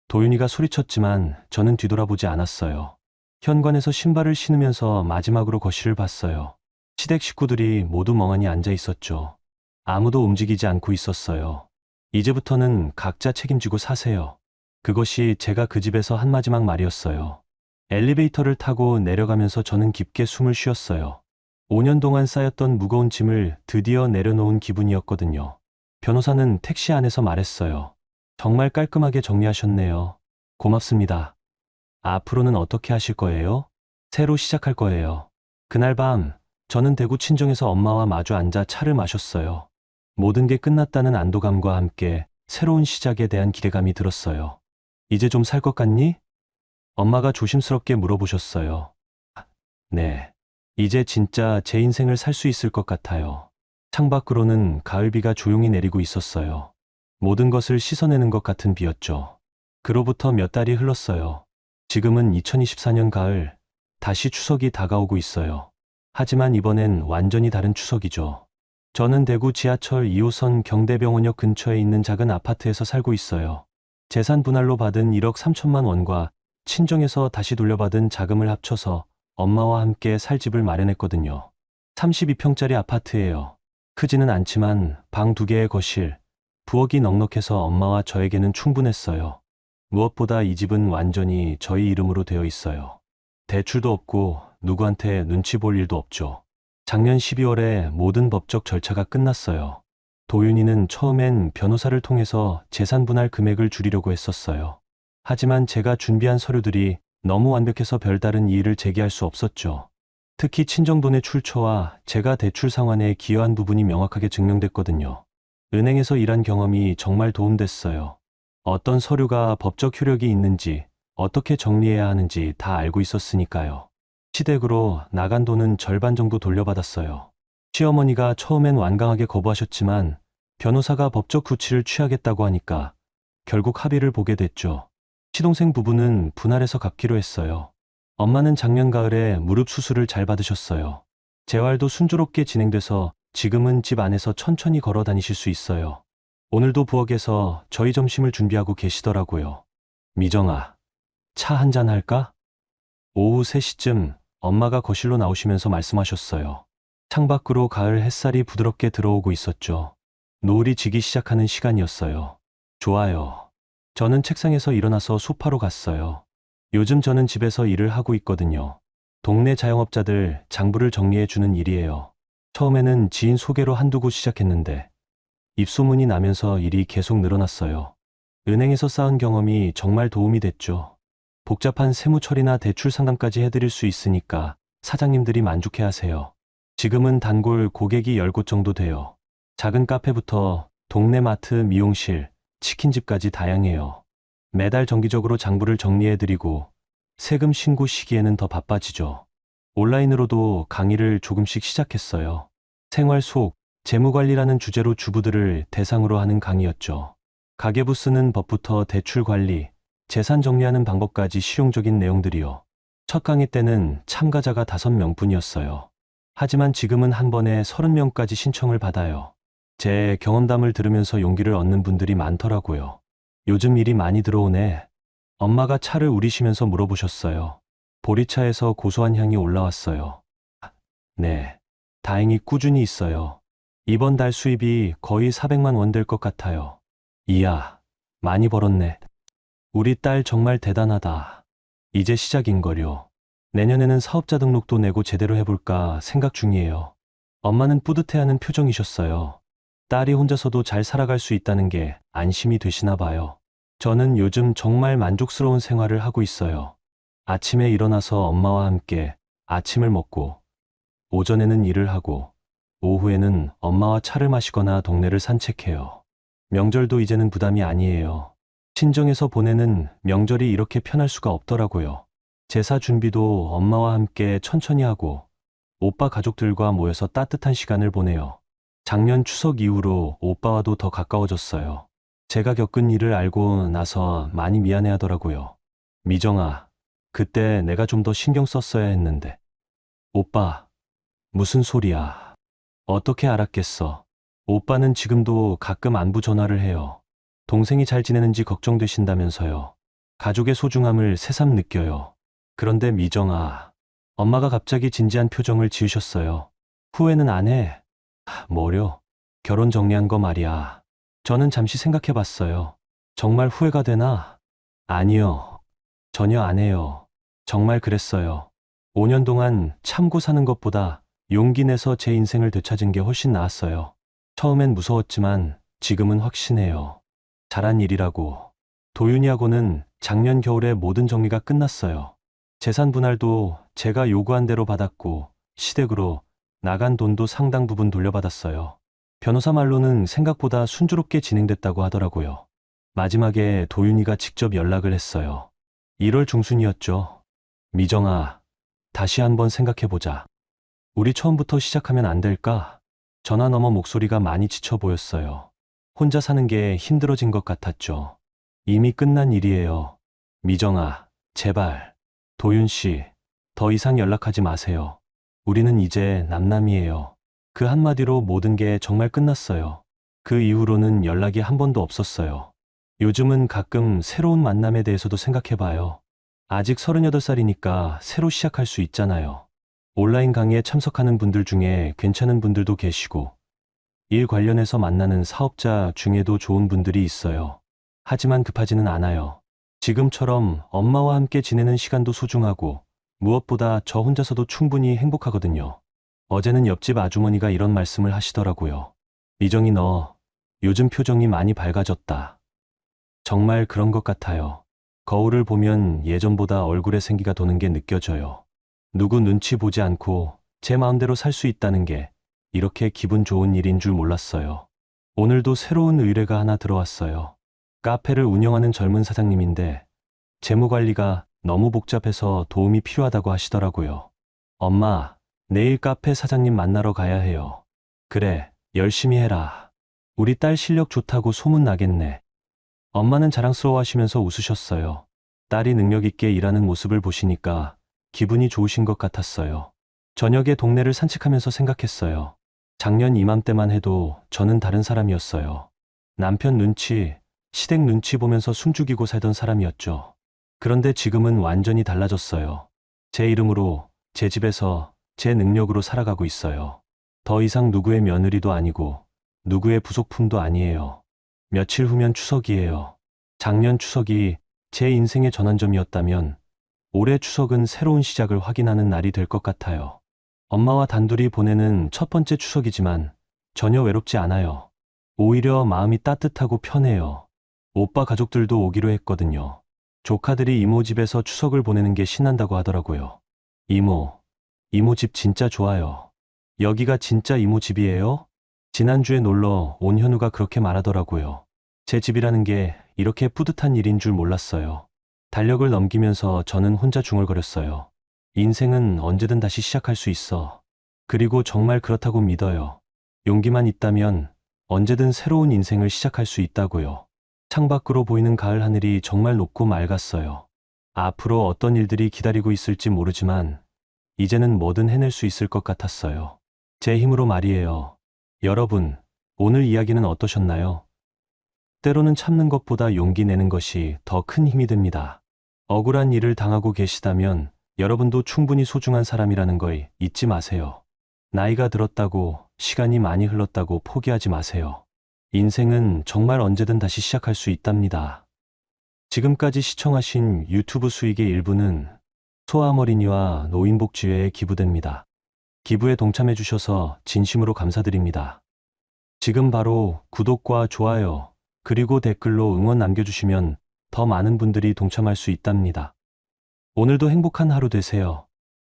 A: 도윤이가 소리쳤지만 저는 뒤돌아보지 않았어요. 현관에서 신발을 신으면서 마지막으로 거실을 봤어요. 시댁 식구들이 모두 멍하니 앉아 있었죠. 아무도 움직이지 않고 있었어요. 이제부터는 각자 책임지고 사세요. 그것이 제가 그 집에서 한 마지막 말이었어요. 엘리베이터를 타고 내려가면서 저는 깊게 숨을 쉬었어요. 5년 동안 쌓였던 무거운 짐을 드디어 내려놓은 기분이었거든요. 변호사는 택시 안에서 말했어요. 정말 깔끔하게 정리하셨네요. 고맙습니다. 앞으로는 어떻게 하실 거예요? 새로 시작할 거예요. 그날 밤, 저는 대구 친정에서 엄마와 마주 앉아 차를 마셨어요. 모든 게 끝났다는 안도감과 함께 새로운 시작에 대한 기대감이 들었어요. 이제 좀 살 것 같니? 엄마가 조심스럽게 물어보셨어요. 네. 이제 진짜 제 인생을 살 수 있을 것 같아요. 창밖으로는 가을비가 조용히 내리고 있었어요. 모든 것을 씻어내는 것 같은 비였죠. 그로부터 몇 달이 흘렀어요. 지금은 2024년 가을, 다시 추석이 다가오고 있어요. 하지만 이번엔 완전히 다른 추석이죠. 저는 대구 지하철 2호선 경대병원역 근처에 있는 작은 아파트에서 살고 있어요. 재산 분할로 받은 1억 3천만 원과 친정에서 다시 돌려받은 자금을 합쳐서 엄마와 함께 살 집을 마련했거든요. 32평짜리 아파트예요. 크지는 않지만 방 2개의 거실, 부엌이 넉넉해서 엄마와 저에게는 충분했어요. 무엇보다 이 집은 완전히 저희 이름으로 되어 있어요. 대출도 없고 누구한테 눈치 볼 일도 없죠. 작년 12월에 모든 법적 절차가 끝났어요. 도윤이는 처음엔 변호사를 통해서 재산 분할 금액을 줄이려고 했었어요. 하지만 제가 준비한 서류들이 너무 완벽해서 별다른 이의를 제기할 수 없었죠. 특히 친정돈의 출처와 제가 대출 상환에 기여한 부분이 명확하게 증명됐거든요. 은행에서 일한 경험이 정말 도움됐어요. 어떤 서류가 법적 효력이 있는지, 어떻게 정리해야 하는지 다 알고 있었으니까요. 시댁으로 나간 돈은 절반 정도 돌려받았어요. 시어머니가 처음엔 완강하게 거부하셨지만 변호사가 법적 조치를 취하겠다고 하니까 결국 합의를 보게 됐죠. 시동생 부부는 분할해서 갚기로 했어요. 엄마는 작년 가을에 무릎 수술을 잘 받으셨어요. 재활도 순조롭게 진행돼서 지금은 집 안에서 천천히 걸어 다니실 수 있어요. 오늘도 부엌에서 저희 점심을 준비하고 계시더라고요. 미정아, 차 한잔 할까? 오후 3시쯤 엄마가 거실로 나오시면서 말씀하셨어요. 창밖으로 가을 햇살이 부드럽게 들어오고 있었죠. 노을이 지기 시작하는 시간이었어요. 좋아요. 저는 책상에서 일어나서 소파로 갔어요. 요즘 저는 집에서 일을 하고 있거든요. 동네 자영업자들 장부를 정리해 주는 일이에요. 처음에는 지인 소개로 한두 곳 시작했는데 입소문이 나면서 일이 계속 늘어났어요. 은행에서 쌓은 경험이 정말 도움이 됐죠. 복잡한 세무 처리나 대출 상담까지 해드릴 수 있으니까 사장님들이 만족해 하세요. 지금은 단골 고객이 10곳 정도 돼요. 작은 카페부터 동네 마트, 미용실, 치킨집까지 다양해요. 매달 정기적으로 장부를 정리해드리고 세금 신고 시기에는 더 바빠지죠. 온라인으로도 강의를 조금씩 시작했어요. 생활 속, 재무관리라는 주제로 주부들을 대상으로 하는 강의였죠. 가계부 쓰는 법부터 대출 관리, 재산 정리하는 방법까지 실용적인 내용들이요. 첫 강의 때는 참가자가 5명뿐이었어요. 하지만 지금은 한 번에 30명까지 신청을 받아요. 제 경험담을 들으면서 용기를 얻는 분들이 많더라고요. 요즘 일이 많이 들어오네. 엄마가 차를 우리시면서 물어보셨어요. 보리차에서 고소한 향이 올라왔어요. 네, 다행히 꾸준히 있어요. 이번 달 수입이 거의 400만 원 될 것 같아요. 이야, 많이 벌었네. 우리 딸 정말 대단하다. 이제 시작인걸요. 내년에는 사업자 등록도 내고 제대로 해볼까 생각 중이에요. 엄마는 뿌듯해하는 표정이셨어요. 딸이 혼자서도 잘 살아갈 수 있다는 게 안심이 되시나 봐요. 저는 요즘 정말 만족스러운 생활을 하고 있어요. 아침에 일어나서 엄마와 함께 아침을 먹고, 오전에는 일을 하고, 오후에는 엄마와 차를 마시거나 동네를 산책해요. 명절도 이제는 부담이 아니에요. 친정에서 보내는 명절이 이렇게 편할 수가 없더라고요. 제사 준비도 엄마와 함께 천천히 하고, 오빠 가족들과 모여서 따뜻한 시간을 보내요. 작년 추석 이후로 오빠와도 더 가까워졌어요. 제가 겪은 일을 알고 나서 많이 미안해 하더라고요. 미정아, 그때 내가 좀 더 신경 썼어야 했는데. 오빠, 무슨 소리야. 어떻게 알았겠어. 오빠는 지금도 가끔 안부 전화를 해요. 동생이 잘 지내는지 걱정되신다면서요. 가족의 소중함을 새삼 느껴요. 그런데 미정아, 엄마가 갑자기 진지한 표정을 지으셨어요. 후회는 안 해. 뭐려? 결혼 정리한 거 말이야. 저는 잠시 생각해 봤어요. 정말 후회가 되나? 아니요. 전혀 안 해요. 정말 그랬어요. 5년 동안 참고 사는 것보다 용기 내서 제 인생을 되찾은 게 훨씬 나았어요. 처음엔 무서웠지만 지금은 확신해요. 잘한 일이라고. 도윤이하고는 작년 겨울에 모든 정리가 끝났어요. 재산 분할도 제가 요구한 대로 받았고 시댁으로 나간 돈도 상당 부분 돌려받았어요. 변호사 말로는 생각보다 순조롭게 진행됐다고 하더라고요. 마지막에 도윤이가 직접 연락을 했어요. 1월 중순이었죠. 미정아, 다시 한번 생각해보자. 우리 처음부터 시작하면 안 될까? 전화 너머 목소리가 많이 지쳐 보였어요. 혼자 사는 게 힘들어진 것 같았죠. 이미 끝난 일이에요. 미정아, 제발. 도윤 씨, 더 이상 연락하지 마세요. 우리는 이제 남남이에요. 그 한마디로 모든 게 정말 끝났어요. 그 이후로는 연락이 한 번도 없었어요. 요즘은 가끔 새로운 만남에 대해서도 생각해봐요. 아직 38살이니까 새로 시작할 수 있잖아요. 온라인 강의에 참석하는 분들 중에 괜찮은 분들도 계시고, 일 관련해서 만나는 사업자 중에도 좋은 분들이 있어요. 하지만 급하지는 않아요. 지금처럼 엄마와 함께 지내는 시간도 소중하고, 무엇보다 저 혼자서도 충분히 행복하거든요. 어제는 옆집 아주머니가 이런 말씀을 하시더라고요. 미정이 너, 요즘 표정이 많이 밝아졌다. 정말 그런 것 같아요. 거울을 보면 예전보다 얼굴에 생기가 도는 게 느껴져요. 누구 눈치 보지 않고 제 마음대로 살 수 있다는 게 이렇게 기분 좋은 일인 줄 몰랐어요. 오늘도 새로운 의뢰가 하나 들어왔어요. 카페를 운영하는 젊은 사장님인데 재무 관리가 너무 복잡해서 도움이 필요하다고 하시더라고요. 엄마, 내일 카페 사장님 만나러 가야 해요. 그래, 열심히 해라. 우리 딸 실력 좋다고 소문 나겠네. 엄마는 자랑스러워하시면서 웃으셨어요. 딸이 능력 있게 일하는 모습을 보시니까 기분이 좋으신 것 같았어요. 저녁에 동네를 산책하면서 생각했어요. 작년 이맘때만 해도 저는 다른 사람이었어요. 남편 눈치, 시댁 눈치 보면서 숨죽이고 살던 사람이었죠. 그런데 지금은 완전히 달라졌어요. 제 이름으로, 제 집에서, 제 능력으로 살아가고 있어요. 더 이상 누구의 며느리도 아니고, 누구의 부속품도 아니에요. 며칠 후면 추석이에요. 작년 추석이 제 인생의 전환점이었다면, 올해 추석은 새로운 시작을 확인하는 날이 될 것 같아요. 엄마와 단둘이 보내는 첫 번째 추석이지만 전혀 외롭지 않아요. 오히려 마음이 따뜻하고 편해요. 오빠 가족들도 오기로 했거든요. 조카들이 이모 집에서 추석을 보내는 게 신난다고 하더라고요. 이모 집 진짜 좋아요. 여기가 진짜 이모 집이에요? 지난주에 놀러 온 현우가 그렇게 말하더라고요. 제 집이라는 게 이렇게 뿌듯한 일인 줄 몰랐어요. 달력을 넘기면서 저는 혼자 중얼거렸어요. 인생은 언제든 다시 시작할 수 있어. 그리고 정말 그렇다고 믿어요. 용기만 있다면 언제든 새로운 인생을 시작할 수 있다고요. 창밖으로 보이는 가을 하늘이 정말 높고 맑았어요. 앞으로 어떤 일들이 기다리고 있을지 모르지만 이제는 뭐든 해낼 수 있을 것 같았어요. 제 힘으로 말이에요. 여러분, 오늘 이야기는 어떠셨나요? 때로는 참는 것보다 용기 내는 것이 더 큰 힘이 됩니다. 억울한 일을 당하고 계시다면 여러분도 충분히 소중한 사람이라는 걸 잊지 마세요. 나이가 들었다고, 시간이 많이 흘렀다고 포기하지 마세요. 인생은 정말 언제든 다시 시작할 수 있답니다. 지금까지 시청하신 유튜브 수익의 일부는 소아어린이와 노인복지회에 기부됩니다. 기부에 동참해 주셔서 진심으로 감사드립니다. 지금 바로 구독과 좋아요, 그리고 댓글로 응원 남겨주시면 더 많은 분들이 동참할 수 있답니다. 오늘도 행복한 하루 되세요.